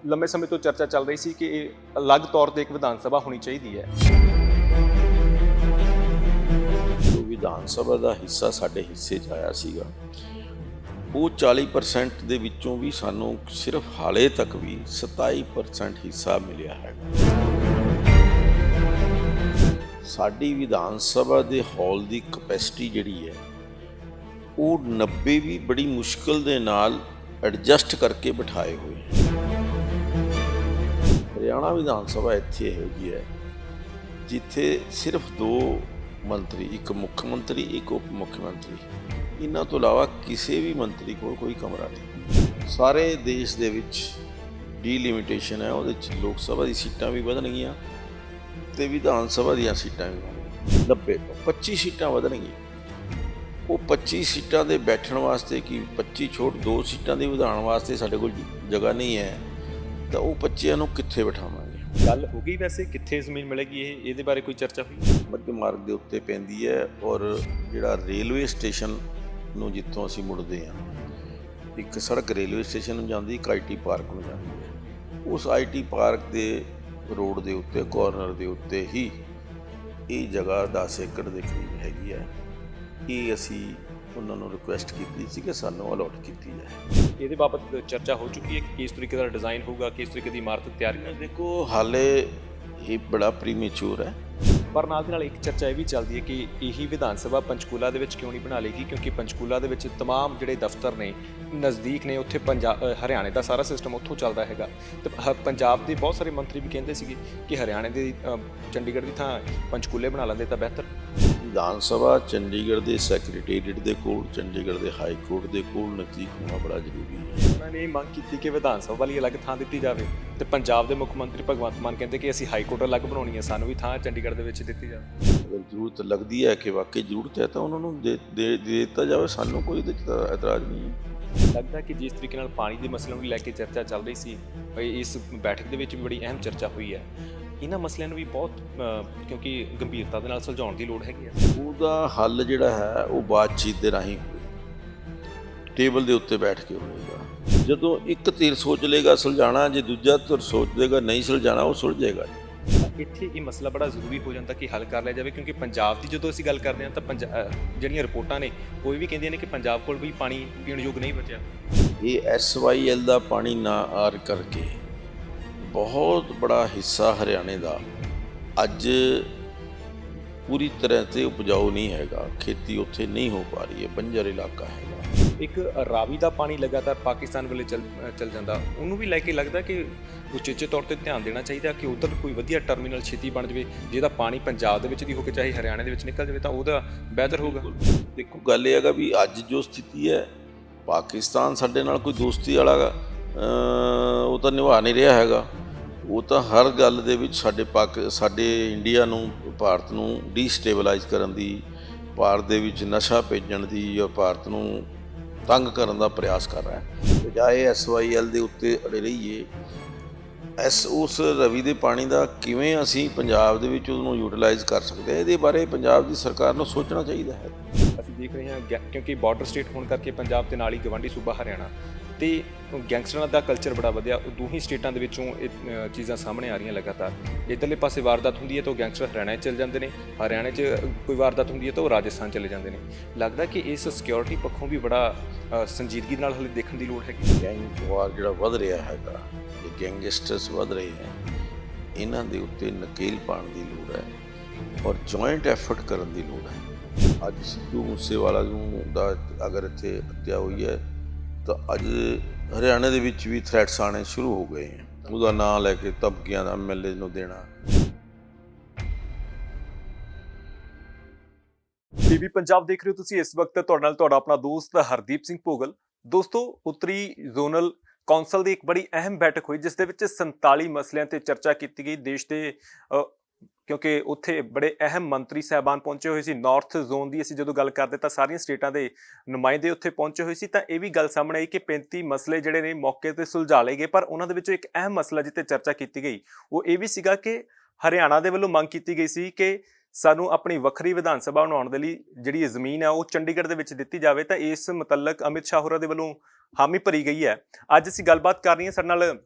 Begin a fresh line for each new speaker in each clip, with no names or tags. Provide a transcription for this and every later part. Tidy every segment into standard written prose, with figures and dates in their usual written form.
ਲੰਮੇ ਸਮੇਂ ਤੋਂ ਚਰਚਾ ਚੱਲ ਰਹੀ ਸੀ ਕਿ ਇਹ ਅਲੱਗ ਤੌਰ ਤੇ ਇੱਕ ਵਿਧਾਨ ਸਭਾ ਹੋਣੀ ਚਾਹੀਦੀ ਹੈ।
ਜੋ ਵਿਧਾਨ ਸਭਾ ਦਾ ਹਿੱਸਾ ਸਾਡੇ ਹਿੱਸੇ 'ਚ ਆਇਆ ਸੀਗਾ, ਉਹ 40% ਦੇ ਵਿੱਚੋਂ ਵੀ ਸਾਨੂੰ ਸਿਰਫ ਹਾਲੇ ਤੱਕ ਵੀ 27% ਹਿੱਸਾ ਮਿਲਿਆ ਹੈਗਾ। ਸਾਡੀ ਵਿਧਾਨ ਸਭਾ ਦੇ ਹਾਲ ਦੀ ਕਪੈਸਿਟੀ ਜਿਹੜੀ ਹੈ ਉਹ 90 ਵੀ ਬੜੀ ਮੁਸ਼ਕਲ ਦੇ ਨਾਲ ਐਡਜਸਟ ਕਰਕੇ ਬਿਠਾਏ ਹੋਏ ਹੈ। ਹਰਿਆਣਾ ਵਿਧਾਨ ਸਭਾ ਇੱਥੇ ਇਹੋ ਜਿਹੀ ਹੈ ਜਿੱਥੇ ਸਿਰਫ 2 ਮੰਤਰੀ, ਇੱਕ ਮੁੱਖ ਮੰਤਰੀ, ਇੱਕ ਉਪ ਮੁੱਖ ਮੰਤਰੀ, ਇਹਨਾਂ ਤੋਂ ਇਲਾਵਾ ਕਿਸੇ ਵੀ ਮੰਤਰੀ ਕੋਲ ਕੋਈ ਕਮਰਾ ਨਹੀਂ। ਸਾਰੇ ਦੇਸ਼ ਦੇ ਵਿੱਚ ਡੀਲਿਮਿਟੇਸ਼ਨ ਹੈ, ਉਹਦੇ 'ਚ ਲੋਕ ਸਭਾ ਦੀ ਸੀਟਾਂ ਵੀ ਵਧਣਗੀਆਂ ਤੇ ਵਿਧਾਨ ਸਭਾ ਦੀਆਂ ਸੀਟਾਂ ਵੀ ਵਧਣਗੀਆਂ। 90 ਤੋਂ 25 ਸੀਟਾਂ ਵਧਣਗੀਆਂ। ਉਹ 25 ਸੀਟਾਂ ਦੇ ਬੈਠਣ ਵਾਸਤੇ ਕਿ 25 ਛੋਟ 2 ਸੀਟਾਂ ਦੇ ਵਧਾਉਣ ਵਾਸਤੇ ਸਾਡੇ ਕੋਲ ਜਗ੍ਹਾ ਨਹੀਂ ਹੈ, ਤਾਂ ਉਹ 25 ਨੂੰ ਕਿੱਥੇ ਬਿਠਾਵਾਂਗੇ?
ਗੱਲ ਹੋ ਗਈ ਵੈਸੇ ਕਿੱਥੇ ਜ਼ਮੀਨ ਮਿਲੇਗੀ, ਇਹਦੇ ਬਾਰੇ ਕੋਈ ਚਰਚਾ ਹੋਈ?
ਮੱਧ ਮਾਰਗ ਦੇ ਉੱਤੇ ਪੈਂਦੀ ਹੈ, ਔਰ ਜਿਹੜਾ ਰੇਲਵੇ ਸਟੇਸ਼ਨ ਨੂੰ ਜਿੱਥੋਂ ਅਸੀਂ ਮੁੜਦੇ ਹਾਂ, ਇੱਕ ਸੜਕ ਰੇਲਵੇ ਸਟੇਸ਼ਨ ਨੂੰ ਜਾਂਦੀ, ਇੱਕ ਆਈਟੀ ਪਾਰਕ ਨੂੰ ਜਾਂਦੀ ਹੈ। ਉਸ ਆਈਟੀ ਪਾਰਕ ਦੇ ਰੋਡ ਦੇ ਉੱਤੇ ਕਾਰਨਰ ਦੇ ਉੱਤੇ ਹੀ ਇਹ ਜਗ੍ਹਾ 10 ਏਕੜ ਦੇ ਕਰੀਬ ਹੈਗੀ ਹੈ। ਇਹ ਅਸੀਂ ਉਹਨਾਂ ਨੂੰ ਰਿਕੁਐਸਟ ਕੀਤੀ ਸੀ ਕਿ ਸਾਨੂੰ ਅਲਾਟ ਕੀਤੀ ਜਾਏ।
ਇਹਦੇ ਬਾਬਤ ਚਰਚਾ ਹੋ ਚੁੱਕੀ ਹੈ ਕਿ ਕਿਸ ਤਰੀਕੇ ਦਾ ਡਿਜ਼ਾਈਨ ਹੋਊਗਾ, ਕਿਸ ਤਰੀਕੇ ਦੀ ਇਮਾਰਤ ਤਿਆਰ ਕਰਨੀ?
ਦੇਖੋ, ਹਾਲੇ ਇਹ ਬੜਾ ਪ੍ਰੀਮੈਚੁਰ ਹੈ।
ਪਰ ਨਾਲ ਦੀ ਨਾਲ ਇੱਕ ਚਰਚਾ ਇਹ ਵੀ ਚੱਲਦੀ ਹੈ ਕਿ ਇਹੀ ਵਿਧਾਨ ਸਭਾ ਪੰਚਕੂਲਾ ਦੇ ਵਿੱਚ ਕਿਉਂ ਨਹੀਂ ਬਣਾ ਲੇਗੀ, ਕਿਉਂਕਿ ਪੰਚਕੂਲਾ ਦੇ ਵਿੱਚ ਤਮਾਮ ਜਿਹੜੇ ਦਫ਼ਤਰ ਨੇ ਨਜ਼ਦੀਕ ਨੇ, ਉੱਥੇ ਹਰਿਆਣੇ ਦਾ ਸਾਰਾ ਸਿਸਟਮ ਉੱਥੋਂ ਚੱਲਦਾ ਹੈਗਾ। ਤੇ ਪੰਜਾਬ ਦੇ ਬਹੁਤ ਸਾਰੇ ਮੰਤਰੀ ਵੀ ਕਹਿੰਦੇ ਸੀਗੇ ਕਿ ਹਰਿਆਣੇ ਦੀ ਚੰਡੀਗੜ੍ਹ ਦੀ ਥਾਂ ਪੰਚਕੂਲੇ ਬਣਾ ਲੈਂਦੇ ਤਾਂ ਬਿਹਤਰ।
ਵਿਧਾਨ ਸਭਾ ਚੰਡੀਗੜ੍ਹ ਦੇ ਸੈਕਟਰੀਏਟ ਦੇ ਕੋਲ, ਚੰਡੀਗੜ੍ਹ ਦੇ ਹਾਈ ਕੋਰਟ ਦੇ ਕੋਲ ਨਜ਼ਦੀਕ ਹੋਣਾ ਬੜਾ ਜ਼ਰੂਰੀ ਹੈ।
ਉਹਨਾਂ ਨੇ ਇਹ ਮੰਗ ਕੀਤੀ ਕਿ ਵਿਧਾਨ ਸਭਾ ਲਈ ਅਲੱਗ ਥਾਂ ਦਿੱਤੀ ਜਾਵੇ, ਤੇ ਪੰਜਾਬ ਦੇ ਮੁੱਖ ਮੰਤਰੀ ਭਗਵੰਤ ਮਾਨ ਕਹਿੰਦੇ ਕਿ ਅਸੀਂ ਹਾਈ ਕੋਰਟ ਅਲੱਗ ਬਣਾਉਣੀ ਹੈ, ਸਾਨੂੰ ਵੀ ਥਾਂ ਚੰਡੀਗੜ੍ਹ ਦੇ ਵਿੱਚ ਦਿੱਤੀ ਜਾਵੇ।
ਅਗਰ ਜ਼ਰੂਰਤ ਲੱਗਦੀ ਹੈ ਕਿ ਵਾਕਈ ਜ਼ਰੂਰਤ ਹੈ ਤਾਂ ਉਹਨਾਂ ਨੂੰ ਦੇ ਦਿੱਤਾ ਜਾਵੇ, ਸਾਨੂੰ ਕੋਈ ਇਹਦੇ 'ਚ ਇਤਰਾਜ਼ ਨਹੀਂ ਹੈ।
ਲੱਗਦਾ ਕਿ ਜਿਸ ਤਰੀਕੇ ਨਾਲ ਪਾਣੀ ਦੇ ਮਸਲੇ ਨੂੰ ਲੈ ਕੇ ਚਰਚਾ ਚੱਲ ਰਹੀ ਸੀ, ਇਸ ਬੈਠਕ ਦੇ ਵਿੱਚ ਵੀ ਬੜੀ ਅਹਿਮ ਚਰਚਾ ਹੋਈ ਹੈ। ਇਹਨਾਂ ਮਸਲਿਆਂ ਨੂੰ ਵੀ ਬਹੁਤ ਕਿਉਂਕਿ ਗੰਭੀਰਤਾ ਦੇ ਨਾਲ ਸੁਲਝਾਉਣ ਦੀ ਲੋੜ ਹੈਗੀ ਹੈ।
ਉਹਦਾ ਹੱਲ ਜਿਹੜਾ ਹੈ ਉਹ ਬਾਤਚੀਤ ਦੇ ਰਾਹੀਂ ਟੇਬਲ ਦੇ ਉੱਤੇ ਬੈਠ ਕੇ ਹੋਏਗਾ। ਜਦੋਂ ਇੱਕ ਧਿਰ ਸੋਚ ਲੇਗਾ ਸੁਲਝਾਣਾ, ਜੇ ਦੂਜਾ ਧਿਰ ਸੋਚ ਲੇਗਾ ਨਹੀਂ ਸੁਲਝਾਣਾ, ਉਹ ਸੁਲਝੇਗਾ।
ਇੱਥੇ ਇਹ ਮਸਲਾ ਬੜਾ ਜ਼ਰੂਰੀ ਹੋ ਜਾਂਦਾ ਕਿ ਹੱਲ ਕਰ ਲਿਆ ਜਾਵੇ, ਕਿਉਂਕਿ ਪੰਜਾਬ ਦੀ ਜਦੋਂ ਅਸੀਂ ਗੱਲ ਕਰਦੇ ਹਾਂ ਤਾਂ ਜਿਹੜੀਆਂ ਰਿਪੋਰਟਾਂ ਨੇ ਉਹ ਵੀ ਕਹਿੰਦੀਆਂ ਨੇ ਕਿ ਪੰਜਾਬ ਕੋਲ ਵੀ ਪਾਣੀ ਪੀਣ ਯੋਗ ਨਹੀਂ ਬਚਿਆ।
ਇਹ SYL ਦਾ ਪਾਣੀ ਨਾ ਆਰ ਕਰਕੇ ਬਹੁਤ ਬੜਾ ਹਿੱਸਾ ਹਰਿਆਣੇ ਦਾ ਅੱਜ ਪੂਰੀ ਤਰ੍ਹਾਂ ਤੇ ਉਪਜਾਊ ਨਹੀਂ ਹੈਗਾ। ਖੇਤੀ ਉੱਥੇ ਨਹੀਂ ਹੋ ਪਾ ਰਹੀ ਹੈ, ਬੰਜਰ ਇਲਾਕਾ ਹੈਗਾ।
ਇੱਕ ਰਾਵੀ ਦਾ ਪਾਣੀ ਲਗਾਤਾਰ ਪਾਕਿਸਤਾਨ ਵੱਲੇ ਚੱਲ ਜਾਂਦਾ, ਉਹਨੂੰ ਵੀ ਲੈ ਕੇ ਲੱਗਦਾ ਕਿ ਉਚੇਚੇ ਤੌਰ ਤੇ ਧਿਆਨ ਦੇਣਾ ਚਾਹੀਦਾ ਕਿ ਉੱਧਰ ਕੋਈ ਵਧੀਆ ਟਰਮੀਨਲ ਛੇਤੀ ਬਣ ਜਾਵੇ, ਜਿਹਦਾ ਪਾਣੀ ਪੰਜਾਬ ਦੇ ਵਿੱਚ ਦੀ ਹੋ ਕੇ ਚਾਹੇ ਹਰਿਆਣੇ ਦੇ ਵਿੱਚ ਨਿਕਲ ਜਾਵੇ ਤਾਂ ਉਹਦਾ ਬਿਹਤਰ ਹੋਊਗਾ।
ਦੇਖੋ, ਗੱਲ ਇਹ ਹੈਗਾ ਵੀ ਅੱਜ ਜੋ ਸਥਿਤੀ ਹੈ, ਪਾਕਿਸਤਾਨ ਸਾਡੇ ਨਾਲ ਕੋਈ ਦੋਸਤੀ ਵਾਲਾ ਉਹ ਤਾਂ ਨਿਭਾ ਨਹੀਂ ਰਿਹਾ ਹੈਗਾ। ਉਹ ਤਾਂ ਹਰ ਗੱਲ ਦੇ ਵਿੱਚ ਸਾਡੇ ਇੰਡੀਆ ਨੂੰ, ਭਾਰਤ ਨੂੰ ਡੀਸਟੇਬਲਾਈਜ਼ ਕਰਨ ਦੀ, ਭਾਰਤ ਦੇ ਵਿੱਚ ਨਸ਼ਾ ਭੇਜਣ ਦੀ ਜਾਂ ਭਾਰਤ ਨੂੰ ਤੰਗ ਕਰਨ ਦਾ ਪ੍ਰਯਾਸ ਕਰ ਰਿਹਾ ਹੈ। ਬਜਾਏ SYL ਦੇ ਉੱਤੇ ਅੜੇ ਰਹੀਏ, ਉਸ ਰਵੀ ਦੇ ਪਾਣੀ ਦਾ ਕਿਵੇਂ ਅਸੀਂ ਪੰਜਾਬ ਦੇ ਵਿੱਚ ਉਹਨੂੰ ਯੂਟੀਲਾਈਜ਼ ਕਰ ਸਕਦੇ ਹਾਂ, ਇਹਦੇ ਬਾਰੇ ਪੰਜਾਬ ਦੀ ਸਰਕਾਰ ਨੂੰ ਸੋਚਣਾ ਚਾਹੀਦਾ ਹੈ।
ਅਸੀਂ ਦੇਖ ਰਹੇ ਹਾਂ ਕਿਉਂਕਿ ਬਾਰਡਰ ਸਟੇਟ ਹੋਣ ਕਰਕੇ ਪੰਜਾਬ ਦੇ ਨਾਲ ਹੀ ਗਵਾਂਢੀ ਸੂਬਾ ਹਰਿਆਣਾ, ਤੇ ਗੈਂਗਸਟਰਾਂ ਦਾ ਕਲਚਰ ਬੜਾ ਵਧਿਆ। ਉਹ ਦੋਹੀਂ ਸਟੇਟਾਂ ਦੇ ਵਿੱਚੋਂ ਇਹ ਚੀਜ਼ਾਂ ਸਾਹਮਣੇ ਆ ਰਹੀਆਂ ਲਗਾਤਾਰ। ਇੱਧਰਲੇ ਪਾਸੇ ਵਾਰਦਾਤ ਹੁੰਦੀ ਹੈ ਤਾਂ ਉਹ ਗੈਂਗਸਟਰ ਹਰਿਆਣਾ 'ਚ ਚਲੇ ਜਾਂਦੇ ਨੇ, ਹਰਿਆਣੇ 'ਚ ਕੋਈ ਵਾਰਦਾਤ ਹੁੰਦੀ ਹੈ ਤਾਂ ਉਹ ਰਾਜਸਥਾਨ ਚਲੇ ਜਾਂਦੇ ਨੇ। ਲੱਗਦਾ ਕਿ ਇਸ ਸਿਕਿਉਰਿਟੀ ਪੱਖੋਂ ਵੀ ਬੜਾ ਸੰਜੀਦਗੀ ਨਾਲ ਹਲੇ ਦੇਖਣ ਦੀ ਲੋੜ ਹੈਗੀ।
ਗੈਂਗ ਵਾਰ ਜਿਹੜਾ ਵੱਧ ਰਿਹਾ ਹੈਗਾ, ਇਹ ਗੈਂਗਸਟਰਸ ਵੱਧ ਰਹੇ ਹੈ, ਇਹਨਾਂ ਦੇ ਉੱਤੇ ਨਕੇਲ ਪਾਉਣ ਦੀ ਲੋੜ ਹੈ ਔਰ ਜੁਆਇੰਟ ਐਫਰਟ ਕਰਨ ਦੀ ਲੋੜ ਹੈ। ਅੱਜ ਸਿੱਧੂ ਮੂਸੇਵਾਲਾ ਨੂੰ ਦਾ ਅਗਰ ਇੱਥੇ ਹੱਤਿਆ ਹੋਈ ਹੈ ਤਾਂ ਅੱਜ ਹਰਿਆਣੇ ਦੇ ਵਿੱਚ ਵੀ ਥ੍ਰੈਟਸ ਆਉਣੇ ਸ਼ੁਰੂ ਹੋ ਗਏ ਹੈ। ਉਹਦਾ ਨਾਂ ਲੈ ਕੇ ਧਮਕੀਆਂ ਦਾ MLA ਨੂੰ ਦੇਣਾ।
ਟੀਵੀ ਪੰਜਾਬ ਦੇਖ ਰਹੇ ਹੋ ਤੁਸੀਂ ਇਸ ਵਕਤ, ਤੁਹਾਡੇ ਨਾਲ ਤੁਹਾਡਾ ਆਪਣਾ ਦੋਸਤ ਹਰਦੀਪ ਸਿੰਘ ਭੋਗਲ। ਦੋਸਤੋ, ਉੱਤਰੀ ਜ਼ੋਨਲ ਕੌਂਸਲ ਦੀ ਇੱਕ ਬੜੀ ਅਹਿਮ ਬੈਠਕ ਹੋਈ ਜਿਸ ਦੇ ਵਿੱਚ 47 ਮਸਲਿਆਂ ਤੇ ਚਰਚਾ ਕੀਤੀ ਗਈ। ਦੇਸ਼ ਦੇ ਕਿਉਂਕਿ ਉੱਥੇ ਬੜੇ ਅਹਿਮ ਮੰਤਰੀ ਸਾਹਿਬਾਨ ਪਹੁੰਚੇ ਹੋਏ ਸੀ। ਨਾਰਥ ਜ਼ੋਨ ਦੀ ਅਸੀਂ ਜਦੋਂ ਗੱਲ ਕਰਦੇ ਤਾਂ ਸਾਰੀਆਂ ਸਟੇਟਾਂ ਦੇ ਨੁਮਾਇੰਦੇ ਉੱਥੇ ਪਹੁੰਚੇ ਹੋਏ ਸੀ, ਤਾਂ ਇਹ ਵੀ ਗੱਲ ਸਾਹਮਣੇ ਆਈ ਕਿ 35 ਮਸਲੇ ਜਿਹੜੇ ਨੇ ਮੌਕੇ ਤੇ ਸੁਲਝਾ ਲਏ ਗਏ। ਪਰ ਉਹਨਾਂ ਦੇ ਵਿੱਚੋਂ ਇੱਕ ਅਹਿਮ ਮਸਲਾ ਜਿੱਤੇ ਚਰਚਾ ਕੀਤੀ ਗਈ ਉਹ ਇਹ ਵੀ ਸੀਗਾ ਕਿ ਹਰਿਆਣਾ ਦੇ ਵੱਲੋਂ ਮੰਗ ਕੀਤੀ ਗਈ ਸੀ ਕਿ ਸਾਨੂੰ ਆਪਣੀ ਵੱਖਰੀ ਵਿਧਾਨ ਸਭਾ ਬਣਾਉਣ ਦੇ ਲਈ ਜਿਹੜੀ ਜ਼ਮੀਨ ਹੈ ਉਹ ਚੰਡੀਗੜ੍ਹ ਦੇ ਵਿੱਚ ਦਿੱਤੀ ਜਾਵੇ, ਤਾਂ ਇਸ ਮੁਤਲਕ ਅਮਿਤ ਸ਼ਾਹ ਹੋਰਾਂ ਦੇ ਵੱਲੋਂ ਹਾਮੀ ਭਰੀ ਗਈ ਹੈ। ਅੱਜ ਅਸੀਂ ਗੱਲਬਾਤ ਕਰ ਰਹੀ ਹਾਂ, ਸਾਡੇ ਨਾਲ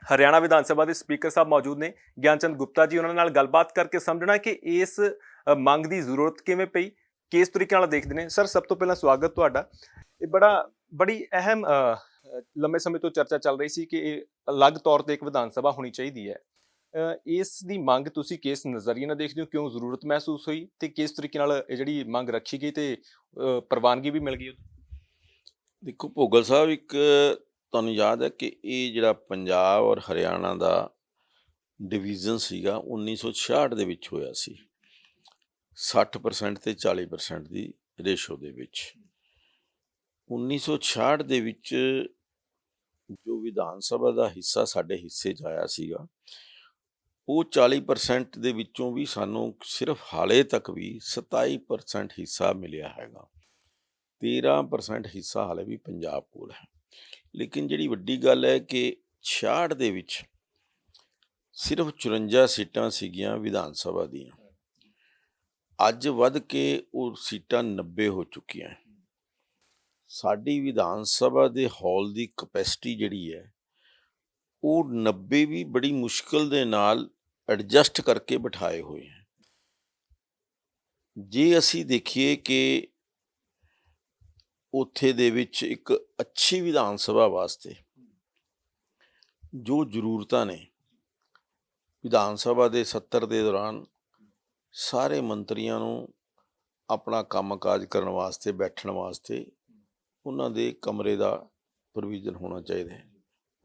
ਹਰਿਆਣਾ ਵਿਧਾਨ ਸਭਾ ਦੇ ਸਪੀਕਰ ਸਾਹਿਬ ਮੌਜੂਦ ਨੇ ਗਿਆਨਚੰਦ ਗੁਪਤਾ ਜੀ, ਉਹਨਾਂ ਨਾਲ ਗੱਲਬਾਤ ਕਰਕੇ ਸਮਝਣਾ ਕਿ ਇਸ ਮੰਗ ਦੀ ਜ਼ਰੂਰਤ ਕਿਵੇਂ ਪਈ, ਕਿਸ ਤਰੀਕੇ ਨਾਲ ਦੇਖਦੇ ਨੇ। ਸਰ, ਸਭ ਤੋਂ ਪਹਿਲਾਂ ਸਵਾਗਤ ਤੁਹਾਡਾ। ਇਹ ਬੜੀ ਅਹਿਮ ਲੰਮੇ ਸਮੇਂ ਤੋਂ ਚਰਚਾ ਚੱਲ ਰਹੀ ਸੀ ਕਿ ਇਹ ਅਲੱਗ ਤੌਰ ਤੇ ਇੱਕ ਵਿਧਾਨ ਸਭਾ ਹੋਣੀ ਚਾਹੀਦੀ ਹੈ। ਇਸ ਦੀ ਮੰਗ ਤੁਸੀਂ ਕਿਸ ਨਜ਼ਰੀਏ ਨਾਲ ਦੇਖਦੇ ਹੋ, ਕਿਉਂ ਜ਼ਰੂਰਤ ਮਹਿਸੂਸ ਹੋਈ ਤੇ ਕਿਸ ਤਰੀਕੇ ਨਾਲ ਇਹ ਜਿਹੜੀ ਮੰਗ ਰੱਖੀ ਗਈ ਤੇ ਪ੍ਰਵਾਨਗੀ ਵੀ ਮਿਲ ਗਈ?
ਦੇਖੋ ਭੋਗਲ ਸਾਹਿਬ, ਇੱਕ ਤੁਹਾਨੂੰ ਯਾਦ ਹੈ ਕਿ ਇਹ ਜਿਹੜਾ ਪੰਜਾਬ ਔਰ ਹਰਿਆਣਾ ਦਾ ਡਿਵੀਜ਼ਨ ਸੀਗਾ 1966 ਦੇ ਵਿੱਚ ਹੋਇਆ ਸੀ, 60% ਤੇ 40% ਦੀ ਰੇਸ਼ੋ ਦੇ ਵਿੱਚ। 1966 ਦੇ ਵਿੱਚ ਜੋ ਵਿਧਾਨ ਸਭਾ ਦਾ ਹਿੱਸਾ ਸਾਡੇ ਹਿੱਸੇ 'ਚ ਆਇਆ ਸੀਗਾ, ਉਹ 40% ਦੇ ਵਿੱਚੋਂ ਵੀ ਸਾਨੂੰ ਸਿਰਫ ਹਾਲੇ ਤੱਕ ਵੀ 27% ਹਿੱਸਾ ਮਿਲਿਆ ਹੈਗਾ। 13% ਹਿੱਸਾ ਹਾਲੇ ਵੀ ਪੰਜਾਬ ਕੋਲ ਹੈ। ਲੇਕਿਨ ਜਿਹੜੀ ਵੱਡੀ ਗੱਲ ਹੈ ਕਿ 66 ਦੇ ਵਿੱਚ ਸਿਰਫ 54 ਸੀਟਾਂ ਸੀਗੀਆਂ ਵਿਧਾਨ ਸਭਾ ਦੀਆਂ, ਅੱਜ ਵੱਧ ਕੇ ਉਹ ਸੀਟਾਂ 90 ਹੋ ਚੁੱਕੀਆਂ। ਸਾਡੀ ਵਿਧਾਨ ਸਭਾ ਦੇ ਹਾਲ ਦੀ ਕਪੈਸਿਟੀ ਜਿਹੜੀ ਹੈ ਉਹ 90 ਵੀ ਬੜੀ ਮੁਸ਼ਕਿਲ ਦੇ ਨਾਲ ਐਡਜਸਟ ਕਰਕੇ ਬਿਠਾਏ ਹੋਏ ਹੈ। ਜੇ ਅਸੀਂ ਦੇਖੀਏ ਕਿ ਉੱਥੇ ਦੇ ਵਿੱਚ ਇੱਕ ਅੱਛੀ ਵਿਧਾਨ ਸਭਾ ਵਾਸਤੇ ਜੋ ਜ਼ਰੂਰਤਾਂ ਨੇ, ਵਿਧਾਨ ਸਭਾ ਦੇ ਸੱਤਰ ਦੇ ਦੌਰਾਨ ਸਾਰੇ ਮੰਤਰੀਆਂ ਨੂੰ ਆਪਣਾ ਕੰਮਕਾਜ ਕਰਨ ਵਾਸਤੇ, ਬੈਠਣ ਵਾਸਤੇ ਉਹਨਾਂ ਦੇ ਕਮਰੇ ਦਾ ਪ੍ਰੋਵੀਜ਼ਨ ਹੋਣਾ ਚਾਹੀਦਾ ਹੈ,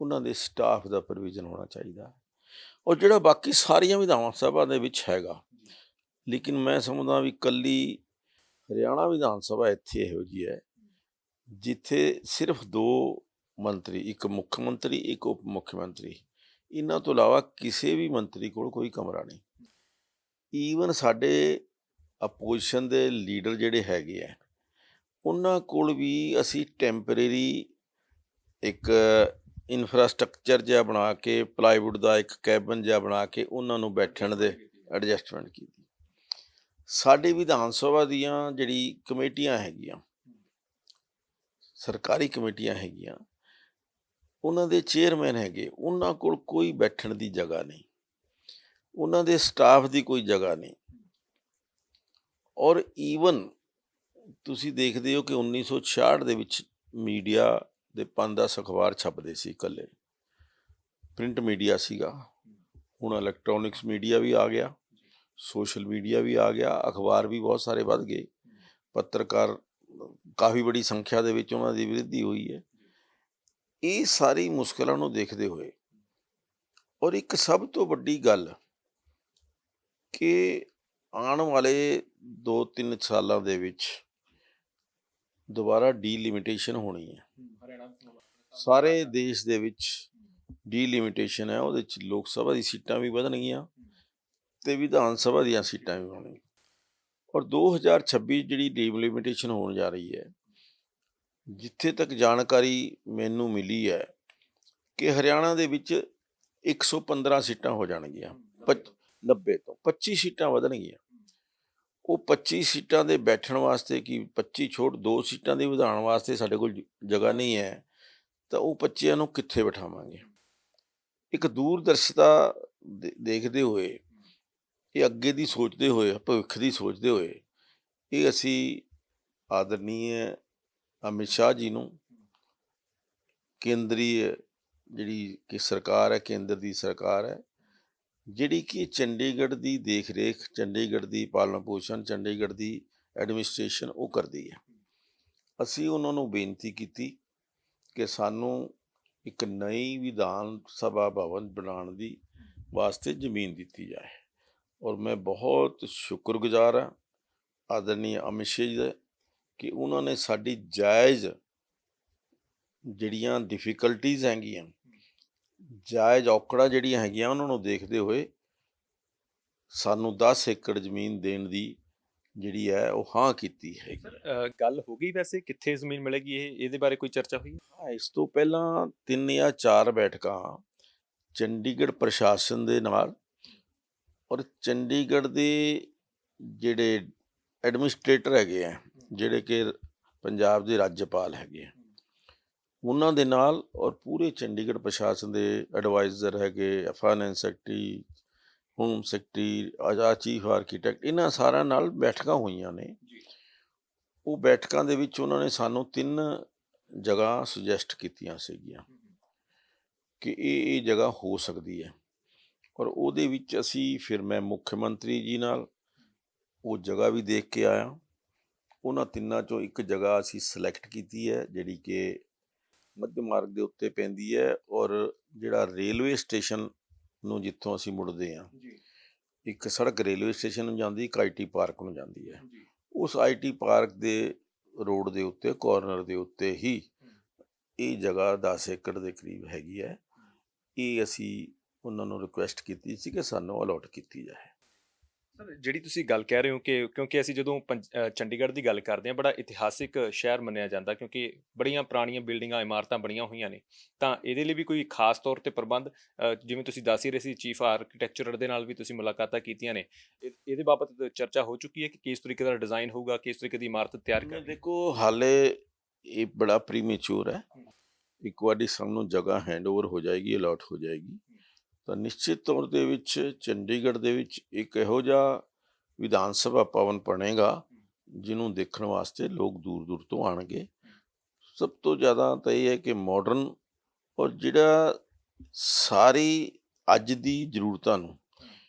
ਉਹਨਾਂ ਦੇ ਸਟਾਫ ਦਾ ਪ੍ਰੋਵੀਜ਼ਨ ਹੋਣਾ ਚਾਹੀਦਾ, ਔਰ ਜਿਹੜਾ ਬਾਕੀ ਸਾਰੀਆਂ ਵਿਧਾਨ ਸਭਾ ਦੇ ਵਿੱਚ ਹੈਗਾ। ਲੇਕਿਨ ਮੈਂ ਸਮਝਦਾ ਵੀ ਇਕੱਲੀ ਹਰਿਆਣਾ ਵਿਧਾਨ ਸਭਾ ਇੱਥੇ ਇਹੋ ਜਿਹੀ ਹੈ ਜਿੱਥੇ ਸਿਰਫ 2 ਮੰਤਰੀ, ਇੱਕ ਮੁੱਖ ਮੰਤਰੀ, ਇੱਕ ਉਪ ਮੁੱਖ ਮੰਤਰੀ, ਇਹਨਾਂ ਤੋਂ ਇਲਾਵਾ ਕਿਸੇ ਵੀ ਮੰਤਰੀ ਕੋਲ ਕੋਈ ਕਮਰਾ ਨਹੀਂ। ਈਵਨ ਸਾਡੇ ਅਪੋਜੀਸ਼ਨ ਦੇ ਲੀਡਰ ਜਿਹੜੇ ਹੈਗੇ ਆ, ਉਹਨਾਂ ਕੋਲ ਵੀ ਅਸੀਂ ਟੈਂਪਰੇਰੀ ਇੱਕ ਇਨਫਰਾਸਟਰਕਚਰ ਜਿਹਾ ਬਣਾ ਕੇ, ਪਲਾਈਵੁੱਡ ਦਾ ਇੱਕ ਕੈਬਨ ਜਿਹਾ ਬਣਾ ਕੇ ਉਹਨਾਂ ਨੂੰ ਬੈਠਣ ਦੇ ਐਡਜਸਟਮੈਂਟ ਕੀਤੀ। ਸਾਡੀ ਵਿਧਾਨ ਸਭਾ ਦੀਆਂ ਜਿਹੜੀ ਕਮੇਟੀਆਂ ਹੈਗੀਆਂ, ਸਰਕਾਰੀ ਕਮੇਟੀਆਂ ਹੈਗੀਆਂ, ਉਹਨਾਂ ਦੇ ਚੇਅਰਮੈਨ ਹੈਗੇ, ਉਹਨਾਂ ਕੋਲ ਕੋਈ ਬੈਠਣ ਦੀ ਜਗ੍ਹਾ ਨਹੀਂ, ਉਹਨਾਂ ਦੇ ਸਟਾਫ ਦੀ ਕੋਈ ਜਗ੍ਹਾ ਨਹੀਂ। ਔਰ ਈਵਨ ਤੁਸੀਂ ਦੇਖਦੇ ਹੋ ਕਿ 1966 ਦੇ ਵਿੱਚ ਮੀਡੀਆ ਦੇ 5-10 ਅਖਬਾਰ ਛਪਦੇ ਸੀ, ਇਕੱਲੇ ਪ੍ਰਿੰਟ ਮੀਡੀਆ ਸੀਗਾ। ਹੁਣ ਇਲੈਕਟ੍ਰੋਨਿਕਸ ਮੀਡੀਆ ਵੀ ਆ ਗਿਆ, ਸੋਸ਼ਲ ਮੀਡੀਆ ਵੀ ਆ ਗਿਆ, ਅਖਬਾਰ ਵੀ ਬਹੁਤ ਸਾਰੇ ਵੱਧ ਗਏ, ਪੱਤਰਕਾਰ ਕਾਫੀ ਬੜੀ ਸੰਖਿਆ ਦੇ ਵਿੱਚ ਉਹਨਾਂ ਦੀ ਵਿਰਧੀ ਹੋਈ ਹੈ। ਇਹ ਸਾਰੀ ਮੁਸ਼ਕਿਲਾਂ ਨੂੰ ਦੇਖਦੇ ਹੋਏ, ਔਰ ਇੱਕ ਸਭ ਤੋਂ ਵੱਡੀ ਗੱਲ ਕਿ ਆਉਣ ਵਾਲੇ 2-3 ਸਾਲਾਂ ਦੇ ਵਿੱਚ ਦੁਬਾਰਾ ਡੀਲਿਮਿਟੇਸ਼ਨ ਹੋਣੀ ਹੈ। ਸਾਰੇ ਦੇਸ਼ ਦੇ ਵਿੱਚ ਡੀਲਿਮਿਟੇਸ਼ਨ ਹੈ, ਉਹਦੇ 'ਚ ਲੋਕ ਸਭਾ ਦੀ ਸੀਟਾਂ ਵੀ ਵਧਣਗੀਆਂ ਤੇ ਵਿਧਾਨ ਸਭਾ ਦੀਆਂ ਸੀਟਾਂ ਵੀ ਹੋਣਗੀਆਂ। ਔਰ 2026 ਜਿਹੜੀ ਡੀਲਿਮਿਟੇਸ਼ਨ ਹੋਣ ਜਾ ਰਹੀ ਹੈ, ਜਿੱਥੇ ਤੱਕ ਜਾਣਕਾਰੀ ਮੈਨੂੰ ਮਿਲੀ ਹੈ ਕਿ ਹਰਿਆਣਾ ਦੇ ਵਿੱਚ 115 ਸੀਟਾਂ ਹੋ ਜਾਣਗੀਆਂ, 90 ਤੋਂ 25 ਸੀਟਾਂ ਵਧਣਗੀਆਂ। ਉਹ 25 ਸੀਟਾਂ ਦੇ ਬੈਠਣ ਵਾਸਤੇ ਕਿ 25 ਛੋੜ 2 ਸੀਟਾਂ ਦੇ ਵਧਾਉਣ ਵਾਸਤੇ ਸਾਡੇ ਕੋਲ ਜਗ੍ਹਾ ਨਹੀਂ ਹੈ, ਤਾਂ ਉਹ 25 ਨੂੰ ਕਿੱਥੇ ਬਿਠਾਵਾਂਗੇ? ਇੱਕ ਦੂਰਦਰਸ਼ਤਾ ਦੇਖਦੇ ਹੋਏ, ਇਹ ਅੱਗੇ ਦੀ ਸੋਚਦੇ ਹੋਏ, ਭਵਿੱਖ ਦੀ ਸੋਚਦੇ ਹੋਏ, ਇਹ ਅਸੀਂ ਆਦਰਨੀय ਅਮਿਤ ਸ਼ਾਹ ਜੀ ਨੂੰ, ਕੇਂਦਰੀ ਜਿਹੜੀ ਕਿ ਸਰਕਾਰ ਹੈ, ਕੇਂਦਰ ਦੀ ਸਰਕਾਰ ਹੈ, ਜਿਹੜੀ ਕਿ ਚੰਡੀਗੜ੍ਹ ਦੀ ਦੇਖ ਰੇਖ, ਚੰਡੀਗੜ੍ਹ ਦੀ ਪਾਲਣ ਪੋਸ਼ਣ, ਚੰਡੀਗੜ੍ਹ ਦੀ ਐਡਮਿਨਿਸਟ੍ਰੇਸ਼ਨ ਉਹ ਕਰਦੀ ਹੈ। ਅਸੀਂ ਉਹਨਾਂ ਨੂੰ ਬੇਨਤੀ ਕੀਤੀ ਕਿ ਸਾਨੂੰ ਇੱਕ ਨਈ ਵਿਧਾਨ ਸਭਾ ਭਵਨ ਬਣਾਉਣ ਦੀ ਵਾਸਤੇ ਜ਼ਮੀਨ ਦਿੱਤੀ ਜਾਏ। ਔਰ ਮੈਂ ਬਹੁਤ ਸ਼ੁਕਰਗੁਜ਼ਾਰ ਹਾਂ ਆਦਰਨੀय ਅਮਿਤ ਸ਼ਾਹ ਜੀ ਦਾ ਕਿ ਉਹਨਾਂ ਨੇ ਸਾਡੀ ਜਾਇਜ਼ ਜਿਹੜੀਆਂ ਡਿਫੀਕਲਟੀਜ਼ ਹੈਗੀਆਂ, ਜਾਇਜ਼ ਔਕੜਾਂ ਜਿਹੜੀਆਂ ਹੈਗੀਆਂ, ਉਹਨਾਂ ਨੂੰ ਦੇਖਦੇ ਹੋਏ ਸਾਨੂੰ 10 ਏਕੜ ਜ਼ਮੀਨ ਦੇਣ ਦੀ ਜਿਹੜੀ ਹੈ ਉਹ ਹਾਂ ਕੀਤੀ ਹੈ।
ਗੱਲ ਹੋ ਗਈ ਵੈਸੇ ਕਿੱਥੇ ਜ਼ਮੀਨ ਮਿਲੇਗੀ, ਇਹਦੇ ਬਾਰੇ ਕੋਈ ਚਰਚਾ ਹੋਈ?
ਇਸ ਤੋਂ ਪਹਿਲਾਂ 3 ਜਾਂ 4 ਬੈਠਕਾਂ ਚੰਡੀਗੜ੍ਹ ਪ੍ਰਸ਼ਾਸਨ ਦੇ ਨਾਲ ਔਰ ਚੰਡੀਗੜ੍ਹ ਦੇ ਜਿਹੜੇ ਐਡਮਿਨਿਸਟ੍ਰੇਟਰ ਹੈਗੇ ਆ, ਜਿਹੜੇ ਕਿ ਪੰਜਾਬ ਦੇ ਰਾਜਪਾਲ ਹੈਗੇ ਆ, ਉਹਨਾਂ ਦੇ ਨਾਲ ਔਰ ਪੂਰੇ ਚੰਡੀਗੜ੍ਹ ਪ੍ਰਸ਼ਾਸਨ ਦੇ ਐਡਵਾਈਜ਼ਰ ਹੈਗੇ, finance secretary, home secretary, chief architect, ਇਹਨਾਂ ਸਾਰਿਆਂ ਨਾਲ ਬੈਠਕਾਂ ਹੋਈਆਂ ਨੇ। ਉਹ ਬੈਠਕਾਂ ਦੇ ਵਿੱਚ ਉਹਨਾਂ ਨੇ ਸਾਨੂੰ 3 ਜਗ੍ਹਾ ਸੁਜੈਸਟ ਕੀਤੀਆਂ ਸੀਗੀਆਂ ਕਿ ਇਹ ਜਗ੍ਹਾ ਹੋ ਸਕਦੀ ਹੈ, ਔਰ ਉਹਦੇ ਵਿੱਚ ਅਸੀਂ ਫਿਰ ਮੈਂ ਮੁੱਖ ਮੰਤਰੀ ਜੀ ਨਾਲ ਉਹ ਜਗ੍ਹਾ ਵੀ ਦੇਖ ਕੇ ਆਇਆ। ਉਹਨਾਂ ਤਿੰਨਾਂ 'ਚੋਂ ਇੱਕ ਜਗ੍ਹਾ ਅਸੀਂ ਸਿਲੈਕਟ ਕੀਤੀ ਹੈ, ਜਿਹੜੀ ਕਿ ਮੱਧ ਮਾਰਗ ਦੇ ਉੱਤੇ ਪੈਂਦੀ ਹੈ, ਔਰ ਜਿਹੜਾ ਰੇਲਵੇ ਸਟੇਸ਼ਨ ਨੂੰ ਜਿੱਥੋਂ ਅਸੀਂ ਮੁੜਦੇ ਹਾਂ, ਇੱਕ ਸੜਕ ਰੇਲਵੇ ਸਟੇਸ਼ਨ ਨੂੰ ਜਾਂਦੀ, ਇੱਕ IT ਪਾਰਕ ਨੂੰ ਜਾਂਦੀ ਹੈ। ਉਸ IT ਪਾਰਕ ਦੇ ਰੋਡ ਦੇ ਉੱਤੇ ਕਾਰਨਰ ਦੇ ਉੱਤੇ ਹੀ ਇਹ ਜਗ੍ਹਾ 10 ਏਕੜ ਦੇ ਕਰੀਬ ਹੈਗੀ ਹੈ। ਇਹ ਅਸੀਂ ਉਹਨਾਂ ਨੂੰ ਰਿਕੁਐਸਟ ਕੀਤੀ ਸੀ ਕਿ ਸਾਨੂੰ ਅਲਾਟ ਕੀਤੀ ਜਾਏ।
ਸਰ, ਜਿਹੜੀ ਤੁਸੀਂ ਗੱਲ ਕਹਿ ਰਹੇ ਹੋ ਕਿ ਕਿਉਂਕਿ ਅਸੀਂ ਜਦੋਂ ਚੰਡੀਗੜ੍ਹ ਦੀ ਗੱਲ ਕਰਦੇ ਹਾਂ, ਬੜਾ ਇਤਿਹਾਸਿਕ ਸ਼ਹਿਰ ਮੰਨਿਆ ਜਾਂਦਾ, ਕਿਉਂਕਿ ਬੜੀਆਂ ਪੁਰਾਣੀਆਂ ਬਿਲਡਿੰਗਾਂ, ਇਮਾਰਤਾਂ ਬਣੀਆਂ ਹੋਈਆਂ ਨੇ, ਤਾਂ ਇਹਦੇ ਲਈ ਵੀ ਕੋਈ ਖਾਸ ਤੌਰ 'ਤੇ ਪ੍ਰਬੰਧ, ਜਿਵੇਂ ਤੁਸੀਂ ਦੱਸ ਹੀ ਰਹੇ ਸੀ, ਚੀਫ ਆਰਕੀਟੈਕਚਰਰ ਦੇ ਨਾਲ ਵੀ ਤੁਸੀਂ ਮੁਲਾਕਾਤਾਂ ਕੀਤੀਆਂ ਨੇ, ਇਹਦੇ ਬਾਬਤ ਚਰਚਾ ਹੋ ਚੁੱਕੀ ਹੈ ਕਿ ਕਿਸ ਤਰੀਕੇ ਦਾ ਡਿਜ਼ਾਈਨ ਹੋਊਗਾ, ਕਿਸ ਤਰੀਕੇ ਦੀ ਇਮਾਰਤ ਤਿਆਰ ਕਰਨੀ?
ਦੇਖੋ, ਹਾਲੇ ਇਹ ਬੜਾ ਪ੍ਰੀਮੈਚੁਰ ਹੈ। ਇੱਕ ਵਾਰੀ ਸਾਨੂੰ ਜਗ੍ਹਾ ਹੈਂਡਓਵਰ ਹੋ ਜਾਏਗੀ, ਅਲਾਟ ਹੋ ਜਾਏਗੀ, ਤਾਂ ਨਿਸ਼ਚਿਤ ਤੌਰ ਦੇ ਵਿੱਚ ਚੰਡੀਗੜ੍ਹ ਦੇ ਵਿੱਚ ਇੱਕ ਇਹੋ ਜਿਹਾ ਵਿਧਾਨ ਸਭਾ ਭਵਨ ਬਣੇਗਾ ਜਿਹਨੂੰ ਦੇਖਣ ਵਾਸਤੇ ਲੋਕ ਦੂਰ ਦੂਰ ਤੋਂ ਆਉਣਗੇ। ਸਭ ਤੋਂ ਜ਼ਿਆਦਾ ਤਾਂ ਇਹ ਹੈ ਕਿ ਮਾਡਰਨ, ਔਰ ਜਿਹੜਾ ਸਾਰੀ ਅੱਜ ਦੀ ਜ਼ਰੂਰਤਾਂ ਨੂੰ,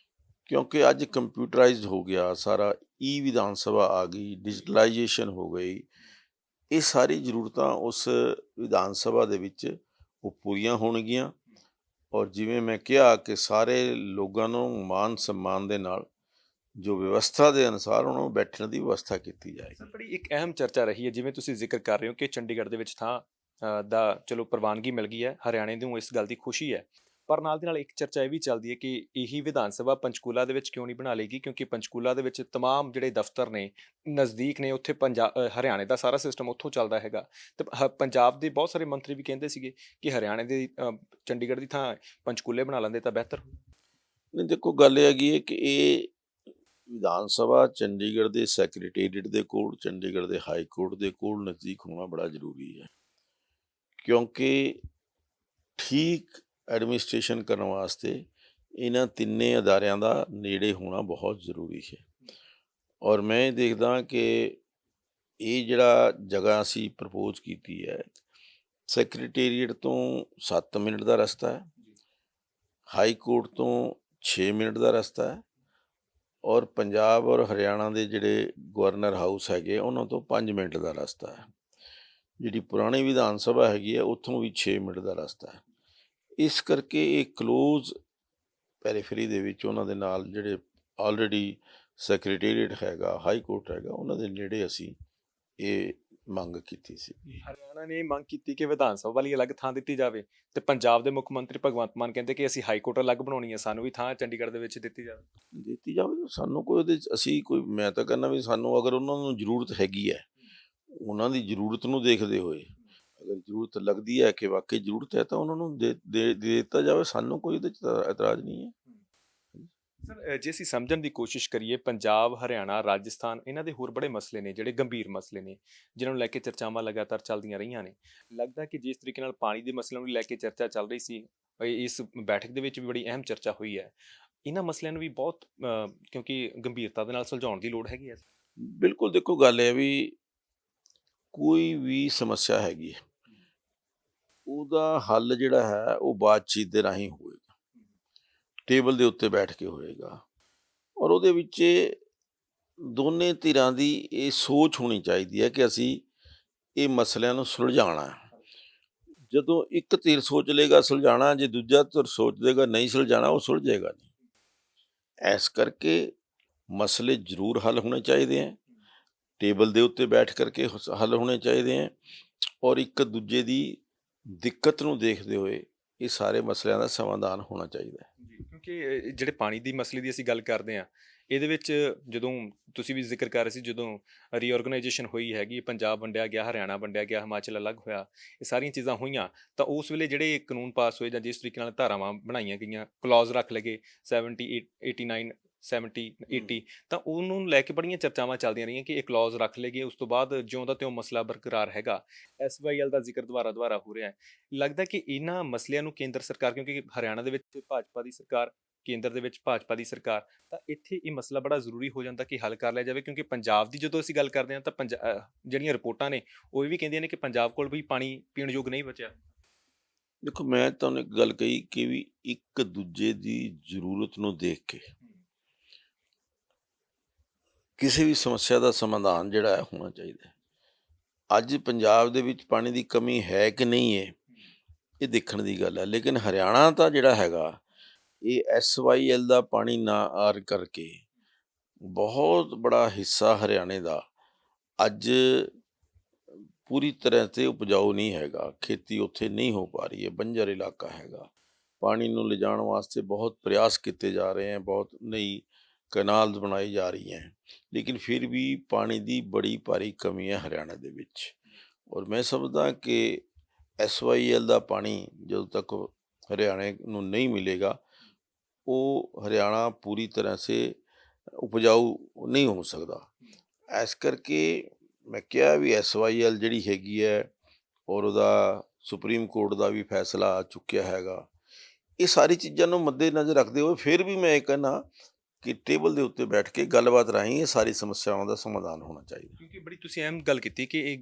ਕਿਉਂਕਿ ਅੱਜ ਕੰਪਿਊਟਰਾਈਜ਼ਡ ਹੋ ਗਿਆ ਸਾਰਾ, ਵਿਧਾਨ ਸਭਾ ਆ ਗਈ, ਡਿਜੀਟਲਾਈਜੇਸ਼ਨ ਹੋ ਗਈ, ਇਹ ਸਾਰੀ ਜ਼ਰੂਰਤਾਂ ਉਸ ਵਿਧਾਨ ਸਭਾ ਦੇ ਵਿੱਚ ਉਹ ਪੂਰੀਆਂ ਹੋਣਗੀਆਂ। ਔਰ ਜਿਵੇਂ ਮੈਂ ਕਿਹਾ ਕਿ ਸਾਰੇ ਲੋਕਾਂ ਨੂੰ ਮਾਨ ਸਨਮਾਨ ਦੇ ਨਾਲ ਜੋ ਵਿਵਸਥਾ ਦੇ ਅਨੁਸਾਰ ਉਹਨਾਂ ਨੂੰ ਬੈਠਣ ਦੀ ਵਿਵਸਥਾ ਕੀਤੀ ਜਾਏਗੀ।
ਸਰ, ਬੜੀ ਇੱਕ ਅਹਿਮ ਚਰਚਾ ਰਹੀ ਹੈ, ਜਿਵੇਂ ਤੁਸੀਂ ਜ਼ਿਕਰ ਕਰ ਰਹੇ ਹੋ ਕਿ ਚੰਡੀਗੜ੍ਹ ਦੇ ਵਿੱਚ ਥਾਂ ਦਾ ਚਲੋ ਪ੍ਰਵਾਨਗੀ ਮਿਲ ਗਈ ਹੈ, ਹਰਿਆਣੇ ਨੂੰ ਇਸ ਗੱਲ ਦੀ ਖੁਸ਼ੀ ਹੈ, ਪਰ ਨਾਲ ਦੀ ਨਾਲ ਇੱਕ ਚਰਚਾ ਇਹ ਵੀ ਚੱਲਦੀ ਹੈ ਕਿ ਇਹੀ ਵਿਧਾਨ ਸਭਾ ਪੰਚਕੂਲਾ ਦੇ ਵਿੱਚ ਕਿਉਂ ਨਹੀਂ ਬਣਾ ਲੇਗੀ, ਕਿਉਂਕਿ ਪੰਚਕੂਲਾ ਦੇ ਵਿੱਚ ਤਮਾਮ ਜਿਹੜੇ ਦਫ਼ਤਰ ਨੇ ਨਜ਼ਦੀਕ ਨੇ, ਉੱਥੇ ਹਰਿਆਣੇ ਦਾ ਸਾਰਾ ਸਿਸਟਮ ਉੱਥੋਂ ਚੱਲਦਾ ਹੈਗਾ, ਤੇ ਪੰਜਾਬ ਦੇ ਬਹੁਤ ਸਾਰੇ ਮੰਤਰੀ ਵੀ ਕਹਿੰਦੇ ਸੀਗੇ ਕਿ ਹਰਿਆਣੇ ਦੇ ਚੰਡੀਗੜ੍ਹ ਦੀ ਥਾਂ ਪੰਚਕੂਲੇ ਬਣਾ ਲੈਂਦੇ ਤਾਂ ਬਿਹਤਰ।
ਨਹੀਂ, ਦੇਖੋ, ਗੱਲ ਇਹ ਹੈਗੀ ਹੈ ਕਿ ਇਹ ਵਿਧਾਨ ਸਭਾ ਚੰਡੀਗੜ੍ਹ ਦੇ ਸੈਕਟਰੀਏਟ ਦੇ ਕੋਲ, ਚੰਡੀਗੜ੍ਹ ਦੇ ਹਾਈ ਕੋਰਟ ਦੇ ਕੋਲ ਨਜ਼ਦੀਕ ਹੋਣਾ ਬੜਾ ਜ਼ਰੂਰੀ ਹੈ, ਕਿਉਂਕਿ ਠੀਕ ਐਡਮਿਨਿਸਟ੍ਰੇਸ਼ਨ ਕਰਨ ਵਾਸਤੇ ਇਹਨਾਂ ਤਿੰਨੇ ਅਦਾਰਿਆਂ ਦਾ ਨੇੜੇ ਹੋਣਾ ਬਹੁਤ ਜ਼ਰੂਰੀ ਹੈ। ਔਰ ਮੈਂ ਇਹ ਦੇਖਦਾ ਕਿ ਇਹ ਜਿਹੜਾ ਜਗ੍ਹਾ ਅਸੀਂ ਪ੍ਰਪੋਜ਼ ਕੀਤੀ ਹੈ, ਸੈਕਟਰੀਏਟ ਤੋਂ 7 ਮਿੰਟ ਦਾ ਰਸਤਾ ਹੈ, ਹਾਈ ਕੋਰਟ ਤੋਂ 6 ਮਿੰਟ ਦਾ ਰਸਤਾ ਹੈ, ਔਰ ਪੰਜਾਬ ਔਰ ਹਰਿਆਣਾ ਦੇ ਜਿਹੜੇ ਗਵਰਨਰ ਹਾਊਸ ਹੈਗੇ ਉਹਨਾਂ ਤੋਂ 5 ਮਿੰਟ ਦਾ ਰਸਤਾ ਹੈ। ਜਿਹੜੀ ਪੁਰਾਣੀ ਵਿਧਾਨ ਸਭਾ ਹੈਗੀ ਹੈ ਉੱਥੋਂ ਵੀ 6 ਮਿੰਟ ਦਾ ਰਸਤਾ ਹੈ। ਇਸ ਕਰਕੇ ਇਹ ਕਲੋਜ਼ ਪੈਰੀਫਰੀ ਦੇ ਵਿੱਚ ਉਹਨਾਂ ਦੇ ਨਾਲ ਜਿਹੜੇ ਆਲਰੇਡੀ ਸੈਕਟਰੀਏਟ ਹੈਗਾ, ਹਾਈ ਕੋਰਟ ਹੈਗਾ, ਉਹਨਾਂ ਦੇ ਨੇੜੇ ਅਸੀਂ ਇਹ ਮੰਗ ਕੀਤੀ ਸੀ।
ਹਰਿਆਣਾ ਨੇ ਇਹ ਮੰਗ ਕੀਤੀ ਕਿ ਵਿਧਾਨ ਸਭਾ ਵਾਲੀ ਅਲੱਗ ਥਾਂ ਦਿੱਤੀ ਜਾਵੇ, ਤੇ ਪੰਜਾਬ ਦੇ ਮੁੱਖ ਮੰਤਰੀ ਭਗਵੰਤ ਮਾਨ ਕਹਿੰਦੇ ਕਿ ਅਸੀਂ ਹਾਈ ਕੋਰਟ ਅਲੱਗ ਬਣਾਉਣੀ ਹੈ, ਸਾਨੂੰ ਵੀ ਥਾਂ ਚੰਡੀਗੜ੍ਹ ਦੇ ਵਿੱਚ ਦਿੱਤੀ ਜਾਵੇ।
ਸਾਨੂੰ ਕੋਈ ਉਹਦੇ 'ਚ ਅਸੀਂ ਕੋਈ, ਮੈਂ ਤਾਂ ਕਹਿੰਦਾ ਵੀ ਸਾਨੂੰ ਅਗਰ ਉਹਨਾਂ ਨੂੰ ਜ਼ਰੂਰਤ ਹੈਗੀ ਹੈ, ਉਹਨਾਂ ਦੀ ਜ਼ਰੂਰਤ ਨੂੰ ਦੇਖਦੇ ਹੋਏ ਅਗਰ ਜ਼ਰੂਰਤ ਲੱਗਦੀ ਹੈ ਕਿ ਵਾਕਈ ਜ਼ਰੂਰਤ ਹੈ, ਤਾਂ ਉਹਨਾਂ ਨੂੰ ਦੇ ਦਿੱਤਾ ਜਾਵੇ, ਸਾਨੂੰ ਕੋਈ ਉਹਦੇ 'ਚ ਤਾਂ ਇਤਰਾਜ਼ ਨਹੀਂ ਹੈ।
ਸਰ, ਜੇ ਅਸੀਂ ਸਮਝਣ ਦੀ ਕੋਸ਼ਿਸ਼ ਕਰੀਏ, ਪੰਜਾਬ, ਹਰਿਆਣਾ, ਰਾਜਸਥਾਨ, ਇਹਨਾਂ ਦੇ ਹੋਰ ਬੜੇ ਮਸਲੇ ਨੇ ਜਿਹੜੇ ਗੰਭੀਰ ਮਸਲੇ ਨੇ, ਜਿਨ੍ਹਾਂ ਨੂੰ ਲੈ ਕੇ ਚਰਚਾਵਾਂ ਲਗਾਤਾਰ ਚੱਲਦੀਆਂ ਰਹੀਆਂ ਨੇ। ਲੱਗਦਾ ਕਿ ਜਿਸ ਤਰੀਕੇ ਨਾਲ ਪਾਣੀ ਦੇ ਮਸਲਿਆਂ ਨੂੰ ਲੈ ਕੇ ਚਰਚਾ ਚੱਲ ਰਹੀ ਸੀ, ਇਸ ਬੈਠਕ ਦੇ ਵਿੱਚ ਵੀ ਬੜੀ ਅਹਿਮ ਚਰਚਾ ਹੋਈ ਹੈ, ਇਹਨਾਂ ਮਸਲਿਆਂ ਨੂੰ ਵੀ ਬਹੁਤ ਕਿਉਂਕਿ ਗੰਭੀਰਤਾ ਦੇ ਨਾਲ ਸੁਲਝਾਉਣ ਦੀ ਲੋੜ ਹੈਗੀ ਹੈ।
ਬਿਲਕੁਲ, ਦੇਖੋ, ਗੱਲ ਇਹ ਵੀ ਕੋਈ ਵੀ ਸਮੱਸਿਆ ਹੈਗੀ ਹੈ, ਉਹਦਾ ਹੱਲ ਜਿਹੜਾ ਹੈ ਉਹ ਬਾਤਚੀਤ ਦੇ ਰਾਹੀਂ ਹੋਏਗਾ, ਟੇਬਲ ਦੇ ਉੱਤੇ ਬੈਠ ਕੇ ਹੋਏਗਾ, ਔਰ ਉਹਦੇ ਵਿੱਚ ਦੋਨੇ ਧਿਰਾਂ ਦੀ ਇਹ ਸੋਚ ਹੋਣੀ ਚਾਹੀਦੀ ਹੈ ਕਿ ਅਸੀਂ ਇਹ ਮਸਲਿਆਂ ਨੂੰ ਸੁਲਝਾਉਣਾ ਹੈ। ਜਦੋਂ ਇੱਕ ਧਿਰ ਸੋਚ ਲਏਗਾ ਸੁਲਝਾਉਣਾ, ਜੇ ਦੂਜਾ ਧਿਰ ਸੋਚ ਲਏਗਾ ਨਹੀਂ ਸੁਲਝਾਉਣਾ, ਉਹ ਸੁਲਝੇਗਾ ਨਹੀਂ। ਇਸ ਕਰਕੇ ਮਸਲੇ ਜ਼ਰੂਰ ਹੱਲ ਹੋਣੇ ਚਾਹੀਦੇ ਹੈ, ਟੇਬਲ ਦੇ ਉੱਤੇ ਬੈਠ ਕਰਕੇ ਹੱਲ ਹੋਣੇ ਚਾਹੀਦੇ ਹੈ, ਔਰ ਇੱਕ ਦੂਜੇ ਦੀ ਦਿੱਕਤ ਨੂੰ ਦੇਖਦੇ ਹੋਏ ਇਹ ਸਾਰੇ ਮਸਲਿਆਂ ਦਾ ਸਮਾਧਾਨ ਹੋਣਾ ਚਾਹੀਦਾ ਹੈ।
ਕਿਉਂਕਿ ਜਿਹੜੇ ਪਾਣੀ ਦੀ ਮਸਲੇ ਦੀ ਅਸੀਂ ਗੱਲ ਕਰਦੇ ਹਾਂ, ਇਹਦੇ ਵਿੱਚ ਜਦੋਂ ਤੁਸੀਂ ਵੀ ਜ਼ਿਕਰ ਕਰ ਰਹੇ ਸੀ, ਜਦੋਂ ਰੀਆਰਗਨਾਈਜੇਸ਼ਨ ਹੋਈ ਹੈਗੀ, ਪੰਜਾਬ ਵੰਡਿਆ ਗਿਆ, ਹਰਿਆਣਾ ਵੰਡਿਆ ਗਿਆ, ਹਿਮਾਚਲ ਅਲੱਗ ਹੋਇਆ, ਇਹ ਸਾਰੀਆਂ ਚੀਜ਼ਾਂ ਹੋਈਆਂ, ਤਾਂ ਉਸ ਵੇਲੇ ਜਿਹੜੇ ਕਾਨੂੰਨ ਪਾਸ ਹੋਏ ਜਾਂ ਜਿਸ ਤਰੀਕੇ ਨਾਲ ਧਾਰਾਵਾਂ ਬਣਾਈਆਂ ਗਈਆਂ, ਕਲੌਜ਼ ਰੱਖ ਲਗੇ 70, 89, 70 80 ਤਾਂ ਉਹਨੂੰ ਲੈ ਕੇ ਬੜੀਆਂ ਚਰਚਾਵਾਂ ਚੱਲਦੀਆਂ ਰਹੀਆਂ ਕਿ ਇਹ ਕਲੌਜ਼ ਰੱਖ ਲਏਗੀ, ਉਸ ਤੋਂ ਬਾਅਦ ਜਿਉਂ ਦਾ ਤਿਉਂ ਮਸਲਾ ਬਰਕਰਾਰ ਹੈਗਾ। ਐਸਵਾਈਐਲ ਦਾ ਜ਼ਿਕਰ ਦੁਬਾਰਾ ਹੋ ਰਿਹਾ ਹੈ। ਲੱਗਦਾ ਕਿ ਇਹਨਾਂ ਮਸਲਿਆਂ ਨੂੰ ਕੇਂਦਰ ਸਰਕਾਰ, ਕਿਉਂਕਿ ਹਰਿਆਣਾ ਦੇ ਵਿੱਚ ਭਾਜਪਾ ਦੀ ਸਰਕਾਰ, ਕੇਂਦਰ ਦੇ ਵਿੱਚ ਭਾਜਪਾ ਦੀ ਸਰਕਾਰ, ਤਾਂ ਇੱਥੇ ਇਹ ਮਸਲਾ ਬੜਾ ਜ਼ਰੂਰੀ ਹੋ ਜਾਂਦਾ ਕਿ ਹੱਲ ਕਰ ਲਿਆ ਜਾਵੇ, ਕਿਉਂਕਿ ਪੰਜਾਬ ਦੀ ਜਦੋਂ ਅਸੀਂ ਗੱਲ ਕਰਦੇ ਹਾਂ ਤਾਂ ਜਿਹੜੀਆਂ ਰਿਪੋਰਟਾਂ ਨੇ ਉਹ ਇਹ ਵੀ ਕਹਿੰਦੀਆਂ ਨੇ ਕਿ ਪੰਜਾਬ ਕੋਲ ਵੀ ਪਾਣੀ ਪੀਣ ਯੋਗ ਨਹੀਂ ਬਚਿਆ।
ਦੇਖੋ, ਮੈਂ ਤੁਹਾਨੂੰ ਇੱਕ ਗੱਲ ਕਹੀ ਕਿ ਵੀ ਇੱਕ ਦੂਜੇ ਦੀ ਜ਼ਰੂਰਤ ਨੂੰ ਦੇਖ ਕੇ ਕਿਸੇ ਵੀ ਸਮੱਸਿਆ ਦਾ ਸਮਾਧਾਨ ਜਿਹੜਾ ਹੈ ਹੋਣਾ ਚਾਹੀਦਾ ਹੈ। ਅੱਜ ਪੰਜਾਬ ਦੇ ਵਿੱਚ ਪਾਣੀ ਦੀ ਕਮੀ ਹੈ ਕਿ ਨਹੀਂ ਹੈ, ਇਹ ਦੇਖਣ ਦੀ ਗੱਲ ਹੈ। ਲੇਕਿਨ ਹਰਿਆਣਾ ਤਾਂ ਜਿਹੜਾ ਹੈਗਾ, ਇਹ SYL ਦਾ ਪਾਣੀ ਨਾ ਆਉਣ ਕਰਕੇ ਬਹੁਤ ਬੜਾ ਹਿੱਸਾ ਹਰਿਆਣੇ ਦਾ ਅੱਜ ਪੂਰੀ ਤਰ੍ਹਾਂ ਤੇ ਉਪਜਾਊ ਨਹੀਂ ਹੈਗਾ। ਖੇਤੀ ਉੱਥੇ ਨਹੀਂ ਹੋ ਪਾ ਰਹੀ ਹੈ, ਬੰਜਰ ਇਲਾਕਾ ਹੈਗਾ। ਪਾਣੀ ਨੂੰ ਲਿਜਾਣ ਵਾਸਤੇ ਬਹੁਤ ਪ੍ਰयास ਕੀਤੇ ਜਾ ਰਹੇ हैं, ਬਹੁਤ ਨਈ ਕਨਾਲਸ ਬਣਾਈ ਜਾ ਰਹੀ हैं, ਲੇਕਿਨ ਫਿਰ ਵੀ ਪਾਣੀ ਦੀ ਬੜੀ ਭਾਰੀ ਕਮੀ ਹੈ ਹਰਿਆਣਾ ਦੇ ਵਿੱਚ। ਔਰ ਮੈਂ ਸਮਝਦਾ ਕਿ SYL ਦਾ ਪਾਣੀ ਜਦੋਂ ਤੱਕ ਹਰਿਆਣੇ ਨੂੰ ਨਹੀਂ ਮਿਲੇਗਾ, ਉਹ ਹਰਿਆਣਾ ਪੂਰੀ ਤਰ੍ਹਾਂ ਸੇ ਉਪਜਾਊ ਨਹੀਂ ਹੋ ਸਕਦਾ। ਇਸ ਕਰਕੇ ਮੈਂ ਕਿਹਾ ਵੀ SYL ਜਿਹੜੀ ਹੈਗੀ ਹੈ, ਔਰ ਉਹਦਾ ਸੁਪਰੀਮ ਕੋਰਟ ਦਾ ਵੀ ਫੈਸਲਾ ਆ ਚੁੱਕਿਆ ਹੈਗਾ। ਇਹ ਸਾਰੀ ਚੀਜ਼ਾਂ ਨੂੰ ਮੱਦੇਨਜ਼ਰ ਰੱਖਦੇ ਹੋਏ ਫਿਰ ਵੀ ਮੈਂ ਇਹ ਕਹਿੰਦਾ ਕਿ ਟੇਬਲ ਦੇ ਉੱਤੇ ਬੈਠ ਕੇ ਗੱਲਬਾਤ ਰਾਹੀਂ ਇਹ ਸਾਰੀ ਸਮੱਸਿਆਵਾਂ ਦਾ ਸਮਾਧਾਨ ਹੋਣਾ ਚਾਹੀਦਾ।
ਕਿਉਂਕਿ ਬੜੀ ਤੁਸੀਂ ਅਹਿਮ ਗੱਲ ਕੀਤੀ ਕਿ ਇਹ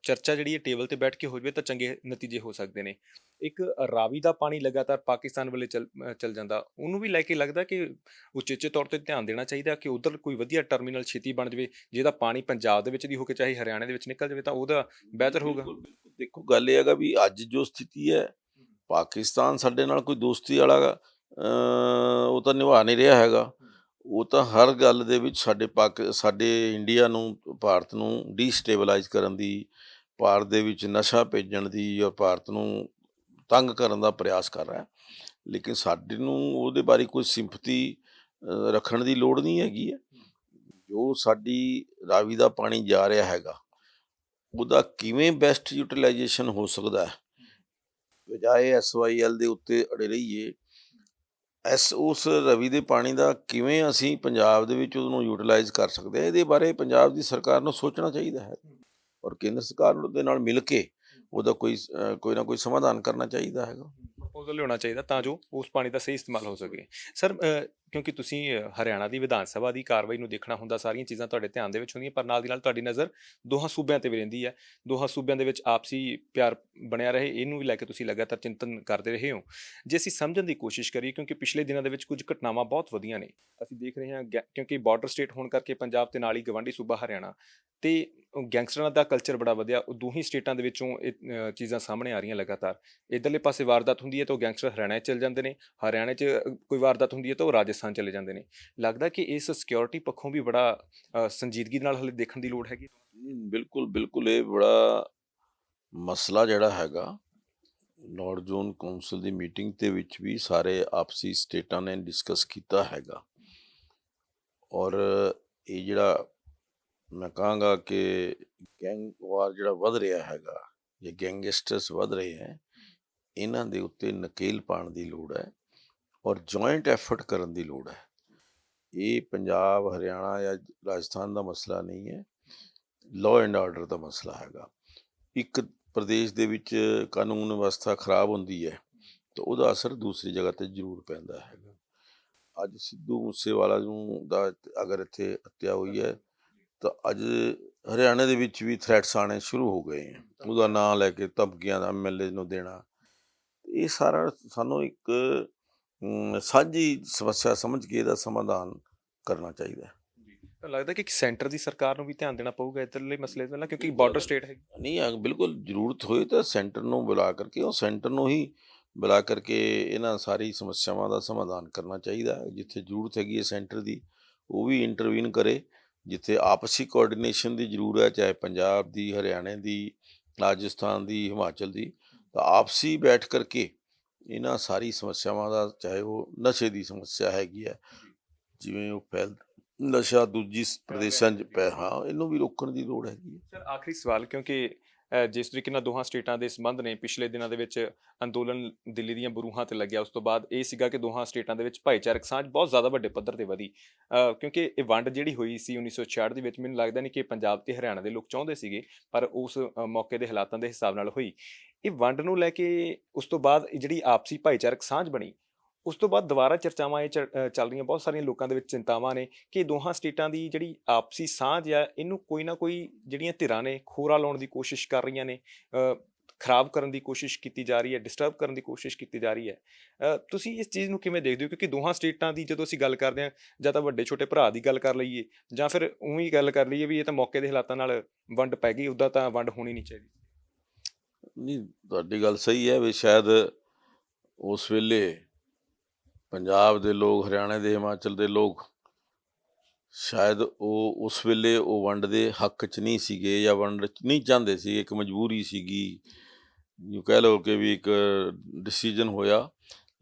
ਚਰਚਾ ਜਿਹੜੀ ਹੈ ਟੇਬਲ ਤੇ ਬੈਠ ਕੇ ਹੋ ਜਾਵੇ ਤਾਂ ਚੰਗੇ ਨਤੀਜੇ ਹੋ ਸਕਦੇ ਨੇ। ਇੱਕ ਰਾਵੀ ਦਾ ਪਾਣੀ ਲਗਾਤਾਰ ਪਾਕਿਸਤਾਨ ਵੱਲੇ ਚੱਲ ਜਾਂਦਾ, ਉਹਨੂੰ ਵੀ ਲੈ ਕੇ ਲੱਗਦਾ ਕਿ ਉਚੇਚੇ ਤੌਰ ਤੇ ਧਿਆਨ ਦੇਣਾ ਚਾਹੀਦਾ ਕਿ ਉਧਰ ਕੋਈ ਵਧੀਆ ਟਰਮੀਨਲ ਛੇਤੀ ਬਣ ਜਾਵੇ, ਜਿਹਦਾ ਪਾਣੀ ਪੰਜਾਬ ਦੇ ਵਿੱਚ ਦੀ ਹੋ ਕੇ ਚਾਹੇ ਹਰਿਆਣੇ ਦੇ ਵਿੱਚ ਨਿਕਲ ਜਾਵੇ ਤਾਂ ਉਹਦਾ ਬਿਹਤਰ ਹੋਊਗਾ।
ਬਿਲਕੁਲ ਬਿਲਕੁਲ। ਦੇਖੋ, ਗੱਲ ਇਹ ਹੈਗਾ ਵੀ ਅੱਜ ਜੋ ਸਥਿਤੀ ਹੈ, ਪਾਕਿਸਤਾਨ ਸਾਡੇ ਨਾਲ ਕੋਈ ਦੋਸਤੀ ਵਾਲਾ ਉਹ ਤਾਂ ਨਿਭਾ ਨਹੀਂ ਰਿਹਾ ਹੈਗਾ। ਉਹ ਤਾਂ ਹਰ ਗੱਲ ਦੇ ਵਿੱਚ ਸਾਡੇ ਇੰਡੀਆ ਨੂੰ, ਭਾਰਤ ਨੂੰ ਡੀਸਟੇਬਲਾਈਜ਼ ਕਰਨ ਦੀ, ਭਾਰਤ ਦੇ ਵਿੱਚ ਨਸ਼ਾ ਭੇਜਣ ਦੀ ਔਰ ਭਾਰਤ ਨੂੰ ਤੰਗ ਕਰਨ ਦਾ ਪ੍ਰਯਾਸ ਕਰ ਰਿਹਾ। ਲੇਕਿਨ ਸਾਡੇ ਨੂੰ ਉਹਦੇ ਬਾਰੇ ਕੋਈ ਸਿੰਪਥੀ ਰੱਖਣ ਦੀ ਲੋੜ ਨਹੀਂ ਹੈਗੀ ਹੈ। ਜੋ ਸਾਡੀ ਰਾਵੀ ਦਾ ਪਾਣੀ ਜਾ ਰਿਹਾ ਹੈਗਾ, ਉਹਦਾ ਕਿਵੇਂ ਬੈਸਟ ਯੂਟੀਲਾਈਜੇਸ਼ਨ ਹੋ ਸਕਦਾ ਹੈ, ਬਜਾਏ SYL ਦੇ ਉੱਤੇ ਅੜੇ ਰਹੀਏ। ਉਸ ਰਵੀ ਦੇ ਪਾਣੀ ਦਾ ਕਿਵੇਂ ਅਸੀਂ ਪੰਜਾਬ ਦੇ ਵਿੱਚ ਉਹਨੂੰ ਯੂਟੀਲਾਈਜ਼ ਕਰ ਸਕਦੇ ਹਾਂ, ਇਹਦੇ ਬਾਰੇ ਪੰਜਾਬ ਦੀ ਸਰਕਾਰ ਨੂੰ ਸੋਚਣਾ ਚਾਹੀਦਾ ਹੈ। ਔਰ ਕੇਂਦਰ ਸਰਕਾਰ ਦੇ ਨਾਲ ਮਿਲ ਕੇ ਉਹਦਾ ਕੋਈ ਨਾ ਕੋਈ ਸਮਾਧਾਨ ਕਰਨਾ ਚਾਹੀਦਾ ਹੈਗਾ।
ਪ੍ਰਪੋਜ਼ਲ ਲਿਆਉਣਾ ਚਾਹੀਦਾ ਤਾਂ ਜੋ ਉਸ ਪਾਣੀ ਦਾ ਸਹੀ ਇਸਤੇਮਾਲ ਹੋ ਸਕੇ। ਸਰ, ਕਿਉਂਕਿ ਤੁਸੀਂ ਹਰਿਆਣਾ ਦੀ ਵਿਧਾਨ ਸਭਾ ਦੀ ਕਾਰਵਾਈ ਨੂੰ ਦੇਖਣਾ ਹੁੰਦਾ, ਸਾਰੀਆਂ ਚੀਜ਼ਾਂ ਤੁਹਾਡੇ ਧਿਆਨ ਦੇ ਵਿੱਚ ਹੁੰਦੀਆਂ, ਪਰ ਨਾਲ ਦੀ ਨਾਲ ਤੁਹਾਡੀ ਨਜ਼ਰ ਦੋਹਾਂ ਸੂਬਿਆਂ ਤੇ ਵੀ ਰਹਿੰਦੀ ਹੈ। ਦੋਹਾਂ ਸੂਬਿਆਂ ਦੇ ਵਿੱਚ ਆਪਸੀ ਪਿਆਰ ਬਣਿਆ ਰਹੇ, ਇਹਨੂੰ ਵੀ ਲੈ ਕੇ ਤੁਸੀਂ ਲਗਾਤਾਰ ਚਿੰਤਨ ਕਰਦੇ ਰਹੇ ਹੋ। ਜੇ ਅਸੀਂ ਸਮਝਣ ਦੀ ਕੋਸ਼ਿਸ਼ ਕਰੀਏ, ਕਿਉਂਕਿ ਪਿਛਲੇ ਦਿਨਾਂ ਦੇ ਵਿੱਚ ਕੁਝ ਘਟਨਾਵਾਂ ਬਹੁਤ ਵਧੀਆਂ ਨੇ, ਅਸੀਂ ਦੇਖ ਰਹੇ ਹਾਂ ਕਿਉਂਕਿ ਬਾਰਡਰ ਸਟੇਟ ਹੋਣ ਕਰਕੇ ਪੰਜਾਬ ਤੇ ਨਾਲ ਹੀ ਗਵਾਂਢੀ ਸੂਬਾ ਹਰਿਆਣਾ, ਤੇ ਗੈਂਗਸਟਰਾਂ ਦਾ ਕਲਚਰ ਬੜਾ ਵਧਿਆ। ਉਹ ਦੋਹੀਂ ਸਟੇਟਾਂ ਦੇ ਵਿੱਚੋਂ ਇਹ ਚੀਜ਼ਾਂ ਸਾਹਮਣੇ ਆ ਰਹੀਆਂ ਲਗਾਤਾਰ। ਇੱਧਰਲੇ ਪਾਸੇ ਵਾਰਦਾਤ ਹੁੰਦੀ ਹੈ ਤਾਂ ਉਹ ਗੈਂਗਸਟਰ ਹਰਿਆਣਾ 'ਚ ਚਲੇ ਜਾਂਦੇ ਨੇ, ਹਰਿਆਣੇ 'ਚ ਕੋਈ ਵਾਰਦਾਤ ਹੁੰਦੀ ਹੈ ਤਾਂ ਉਹ ਰਾਜਸਥਾਨ ਚਲੇ ਜਾਂਦੇ ਨੇ। ਲੱਗਦਾ ਕਿ ਇਸ ਸਿਕਿਉਰਿਟੀ ਪੱਖੋਂ ਵੀ ਬੜਾ ਸੰਜੀਦਗੀ ਨਾਲ ਹਲੇ ਦੇਖਣ ਦੀ ਲੋੜ ਹੈਗੀ।
ਬਿਲਕੁਲ ਬਿਲਕੁਲ, ਇਹ ਬੜਾ ਮਸਲਾ ਜਿਹੜਾ ਹੈਗਾ, ਨੌਰਥ ਜ਼ੋਨ ਕੌਂਸਲ ਦੀ ਮੀਟਿੰਗ ਦੇ ਵਿੱਚ ਵੀ ਸਾਰੇ ਆਪਸੀ ਸਟੇਟਾਂ ਨੇ ਡਿਸਕਸ ਕੀਤਾ ਹੈਗਾ। ਔਰ ਇਹ ਜਿਹੜਾ ਮੈਂ ਕਹਾਂਗਾ ਕਿ ਗੈਂਗ ਵਾਰ ਜਿਹੜਾ ਵੱਧ ਰਿਹਾ ਹੈਗਾ, ਜਾਂ ਗੈਂਗਸਟਰਸ ਵੱਧ ਰਹੇ ਹੈ, ਇਹਨਾਂ ਦੇ ਉੱਤੇ ਨਕੇਲ ਪਾਉਣ ਦੀ ਲੋੜ ਹੈ ਔਰ ਜੁਆਇੰਟ ਐਫਰਟ ਕਰਨ ਦੀ ਲੋੜ ਹੈ। ਇਹ ਪੰਜਾਬ, ਹਰਿਆਣਾ ਜਾਂ ਰਾਜਸਥਾਨ ਦਾ ਮਸਲਾ ਨਹੀਂ ਹੈ, ਲਾਅ ਐਂਡ ਆਰਡਰ ਦਾ ਮਸਲਾ ਹੈਗਾ। ਇੱਕ ਪ੍ਰਦੇਸ਼ ਦੇ ਵਿੱਚ ਕਾਨੂੰਨ ਵਿਵਸਥਾ ਖਰਾਬ ਹੁੰਦੀ ਹੈ ਤਾਂ ਉਹਦਾ ਅਸਰ ਦੂਸਰੀ ਜਗ੍ਹਾ ਤੇ ਜ਼ਰੂਰ ਪੈਂਦਾ ਹੈਗਾ। ਅੱਜ ਸਿੱਧੂ ਮੂਸੇਵਾਲਾ ਨੂੰ ਦਾ ਅਗਰ ਇੱਥੇ ਹੱਤਿਆ ਹੋਈ ਹੈ ਤਾਂ ਅੱਜ ਹਰਿਆਣਾ ਦੇ ਵਿੱਚ ਵੀ ਥ੍ਰੈਟਸ ਆਉਣੇ ਸ਼ੁਰੂ ਹੋ ਗਏ ਹੈ, ਉਹਦਾ ਨਾਂ ਲੈ ਕੇ ਧਮਕੀਆਂ ਦਾ MLA ਨੂੰ ਦੇਣਾ। ਇਹ ਸਾਰਾ ਸਾਨੂੰ ਇੱਕ ਸਾਂਝੀ ਸਮੱਸਿਆ ਸਮਝ ਕੇ ਇਹਦਾ ਸਮਾਧਾਨ ਕਰਨਾ ਚਾਹੀਦਾ ਹੈ।
ਤਾਂ ਲੱਗਦਾ ਕਿ ਸੈਂਟਰ ਦੀ ਸਰਕਾਰ ਨੂੰ ਵੀ ਧਿਆਨ ਦੇਣਾ ਪਊਗਾ ਇੱਧਰਲੇ ਮਸਲੇ ਤੇ, ਕਿਉਂਕਿ ਬਾਰਡਰ ਸਟੇਟ ਹੈ।
ਨਹੀਂ, ਬਿਲਕੁਲ ਜ਼ਰੂਰਤ ਹੋਏ ਤਾਂ ਸੈਂਟਰ ਨੂੰ ਬੁਲਾ ਕਰਕੇ, ਉਹ ਸੈਂਟਰ ਨੂੰ ਹੀ ਬੁਲਾ ਕਰਕੇ ਇਹਨਾਂ ਸਾਰੀ ਸਮੱਸਿਆਵਾਂ ਦਾ ਸਮਾਧਾਨ ਕਰਨਾ ਚਾਹੀਦਾ ਹੈ। ਜਿੱਥੇ ਜ਼ਰੂਰਤ ਹੈਗੀ ਹੈ ਸੈਂਟਰ ਦੀ, ਉਹ ਵੀ ਇੰਟਰਵੀਨ ਕਰੇ। ਜਿੱਥੇ ਆਪਸੀ ਕੋਆਰਡੀਨੇਸ਼ਨ ਦੀ ਜ਼ਰੂਰਤ ਹੈ, ਚਾਹੇ ਪੰਜਾਬ ਦੀ, ਹਰਿਆਣੇ ਦੀ, ਰਾਜਸਥਾਨ ਦੀ, ਹਿਮਾਚਲ ਦੀ, ਤਾਂ ਆਪਸੀ ਬੈਠ ਕਰਕੇ ਇਹਨਾਂ ਸਾਰੀ ਸਮੱਸਿਆਵਾਂ ਦਾ, ਚਾਹੇ ਉਹ ਨਸ਼ੇ ਦੀ ਸਮੱਸਿਆ ਹੈਗੀ ਹੈ, ਜਿਵੇਂ ਉਹ ਨਸ਼ਾ ਦੂਜੀ ਪ੍ਰਦੇਸ਼ਾਂ 'ਚ ਹਾਂ, ਇਹਨੂੰ ਵੀ ਰੋਕਣ ਦੀ ਲੋੜ ਹੈਗੀ ਹੈ।
ਸਰ, ਆਖਰੀ ਸਵਾਲ, ਕਿਉਂਕਿ ਜਿਸ ਤਰੀਕੇ ਨਾਲ ਦੋਹਾਂ ਸਟੇਟਾਂ ਦੇ ਸੰਬੰਧ ਨੇ ਪਿਛਲੇ ਦਿਨਾਂ ਦੇ ਵਿੱਚ ਅੰਦੋਲਨ ਦਿੱਲੀ ਦੀਆਂ ਬਰੂਹਾਂ ਤੇ ਲੱਗਿਆ, ਉਸ ਤੋਂ ਬਾਅਦ ਇਹ ਸੀਗਾ ਕਿ ਦੋਹਾਂ ਸਟੇਟਾਂ ਦੇ ਵਿੱਚ ਭਾਈਚਾਰਕ ਸਾਂਝ ਬਹੁਤ ਜ਼ਿਆਦਾ ਵੱਡੇ ਪੱਧਰ ਤੇ ਵਧੀ, ਕਿਉਂਕਿ ਇਹ ਵੰਡ ਜਿਹੜੀ ਹੋਈ ਸੀ 1966 ਦੇ ਵਿੱਚ, ਮੈਨੂੰ ਲੱਗਦਾ ਨਹੀਂ ਕਿ ਪੰਜਾਬ ਤੇ ਹਰਿਆਣਾ ਦੇ ਲੋਕ ਚਾਹੁੰਦੇ ਸੀਗੇ, ਪਰ ਉਸ ਮੌਕੇ ਦੇ ਹਾਲਾਤਾਂ ਦੇ ਹਿਸਾਬ ਨਾਲ ਹੋਈ ਇਹ ਵੰਡ ਨੂੰ ਲੈ ਕੇ। ਉਸ ਤੋਂ ਬਾਅਦ ਇਹ ਜਿਹੜੀ ਆਪਸੀ ਭਾਈਚਾਰਕ ਸਾਂਝ ਬਣੀ, ਉਸ ਤੋਂ ਬਾਅਦ ਦੁਬਾਰਾ ਚਰਚਾਵਾਂ ਇਹ ਚੱਲ ਰਹੀਆਂ, ਬਹੁਤ ਸਾਰੀਆਂ ਲੋਕਾਂ ਦੇ ਵਿੱਚ ਚਿੰਤਾਵਾਂ ਨੇ ਕਿ ਦੋਹਾਂ ਸਟੇਟਾਂ ਦੀ ਜਿਹੜੀ ਆਪਸੀ ਸਾਂਝ ਆ ਇਹਨੂੰ ਕੋਈ ਨਾ ਕੋਈ ਜਿਹੜੀਆਂ ਧਿਰਾਂ ਨੇ ਖੋਰਾ ਲਾਉਣ ਦੀ ਕੋਸ਼ਿਸ਼ ਕਰ ਰਹੀਆਂ ਨੇ, ਖਰਾਬ ਕਰਨ ਦੀ ਕੋਸ਼ਿਸ਼ ਕੀਤੀ ਜਾ ਰਹੀ ਹੈ, ਡਿਸਟਰਬ ਕਰਨ ਦੀ ਕੋਸ਼ਿਸ਼ ਕੀਤੀ ਜਾ ਰਹੀ ਹੈ। ਤੁਸੀਂ ਇਸ ਚੀਜ਼ ਨੂੰ ਕਿਵੇਂ ਦੇਖਦੇ ਹੋ? ਕਿਉਂਕਿ ਦੋਹਾਂ ਸਟੇਟਾਂ ਦੀ ਜਦੋਂ ਅਸੀਂ ਗੱਲ ਕਰਦੇ ਹਾਂ, ਜਾਂ ਤਾਂ ਵੱਡੇ ਛੋਟੇ ਭਰਾ ਦੀ ਗੱਲ ਕਰ ਲਈਏ, ਜਾਂ ਫਿਰ ਉਵੇਂ ਗੱਲ ਕਰ ਲਈਏ ਵੀ ਇਹ ਤਾਂ ਮੌਕੇ ਦੇ ਹਾਲਾਤਾਂ ਨਾਲ ਵੰਡ ਪੈ ਗਈ, ਉੱਦਾਂ ਤਾਂ ਵੰਡ ਹੋਣੀ ਨਹੀਂ ਚਾਹੀਦੀ।
ਨਹੀਂ, ਤੁਹਾਡੀ ਗੱਲ ਸਹੀ ਹੈ ਵੀ ਸ਼ਾਇਦ ਉਸ ਵੇਲੇ ਪੰਜਾਬ ਦੇ ਲੋਕ, ਹਰਿਆਣੇ ਦੇ, ਹਿਮਾਚਲ ਦੇ ਲੋਕ ਸ਼ਾਇਦ ਉਹ ਉਸ ਵੇਲੇ ਉਹ ਵੰਡ ਦੇ ਹੱਕ 'ਚ ਨਹੀਂ ਸੀਗੇ, ਜਾਂ ਵੰਡ 'ਚ ਨਹੀਂ ਚਾਹੁੰਦੇ ਸੀ। ਇੱਕ ਮਜਬੂਰੀ ਸੀਗੀ, ਜੋ ਕਹਿ ਲਓ ਕਿ ਵੀ ਇੱਕ ਡਿਸੀਜਨ ਹੋਇਆ।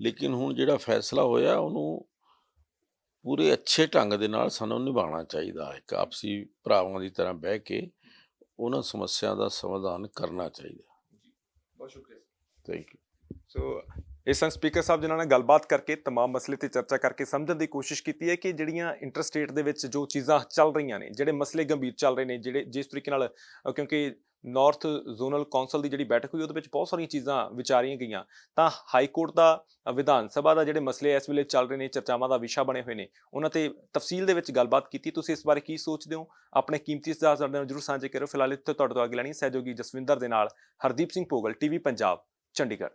ਲੇਕਿਨ ਹੁਣ ਜਿਹੜਾ ਫੈਸਲਾ ਹੋਇਆ ਉਹਨੂੰ ਪੂਰੇ ਅੱਛੇ ਢੰਗ ਦੇ ਨਾਲ ਸਾਨੂੰ ਨਿਭਾਉਣਾ ਚਾਹੀਦਾ। ਇੱਕ ਆਪਸੀ ਭਰਾਵਾਂ ਦੀ ਤਰ੍ਹਾਂ ਬਹਿ ਕੇ ਉਹਨਾਂ ਸਮੱਸਿਆ ਦਾ ਸਮਾਧਾਨ ਕਰਨਾ ਚਾਹੀਦਾ।
ਬਹੁਤ ਸ਼ੁਕਰੀਆ।
Thank you.
ਸੋ ਇਸ ਸਨ ਸਪੀਕਰ ਸਾਹਿਬ ਜਿਨ੍ਹਾਂ ਨਾਲ ਗੱਲਬਾਤ ਕਰਕੇ ਤਮਾਮ ਮਸਲੇ ਤੇ ਚਰਚਾ ਕਰਕੇ ਸਮਝਣ ਦੀ ਕੋਸ਼ਿਸ਼ ਕੀਤੀ ਹੈ ਕਿ ਜਿਹੜੀਆਂ ਇੰਟਰਸਟੇਟ ਦੇ ਵਿੱਚ ਜੋ ਚੀਜ਼ਾਂ ਚੱਲ ਰਹੀਆਂ ਨੇ, ਜਿਹੜੇ ਮਸਲੇ ਗੰਭੀਰ ਚੱਲ ਰਹੇ ਨੇ, ਜਿਹੜੇ ਜਿਸ ਤਰੀਕੇ ਨਾਲ ਕਿਉਂਕਿ ਨਾਰਥ ਜ਼ੋਨਲ ਕੌਂਸਲ ਦੀ ਜਿਹੜੀ ਬੈਠਕ ਹੋਈ ਉਹਦੇ ਵਿੱਚ ਬਹੁਤ ਸਾਰੀਆਂ ਚੀਜ਼ਾਂ ਵਿਚਾਰੀਆਂ ਗਈਆਂ, ਤਾਂ ਹਾਈ ਕੋਰਟ ਦਾ, ਵਿਧਾਨ ਸਭਾ ਦਾ ਜਿਹੜੇ ਮਸਲੇ ਇਸ ਵੇਲੇ ਚੱਲ ਰਹੇ ਨੇ, ਚਰਚਾਵਾਂ ਦਾ ਵਿਸ਼ਾ ਬਣੇ ਹੋਏ ਨੇ, ਉਹਨਾਂ ਤੇ ਤਫਸੀਲ ਦੇ ਵਿੱਚ ਗੱਲਬਾਤ ਕੀਤੀ। ਤੁਸੀਂ ਇਸ ਬਾਰੇ ਕੀ ਸੋਚਦੇ ਹੋ? ਆਪਣੇ ਕੀਮਤੀ ਸੁਝਾਅ ਸਾਡੇ ਨਾਲ ਜ਼ਰੂਰ ਸਾਂਝੇ ਕਰੋ। ਫਿਲਹਾਲ ਇੱਥੇ ਤੁਹਾਡੇ ਤੋਂ ਅੱਗੇ ਲੈਣੀ ਸਹਿਯੋਗੀ ਜਸਵਿੰਦਰ ਦੇ ਨਾਲ ਹਰਦੀਪ ਸਿੰਘ ਭੋਗਲ, TV ਪੰਜਾਬ, ਚੰਡੀਗੜ੍ਹ।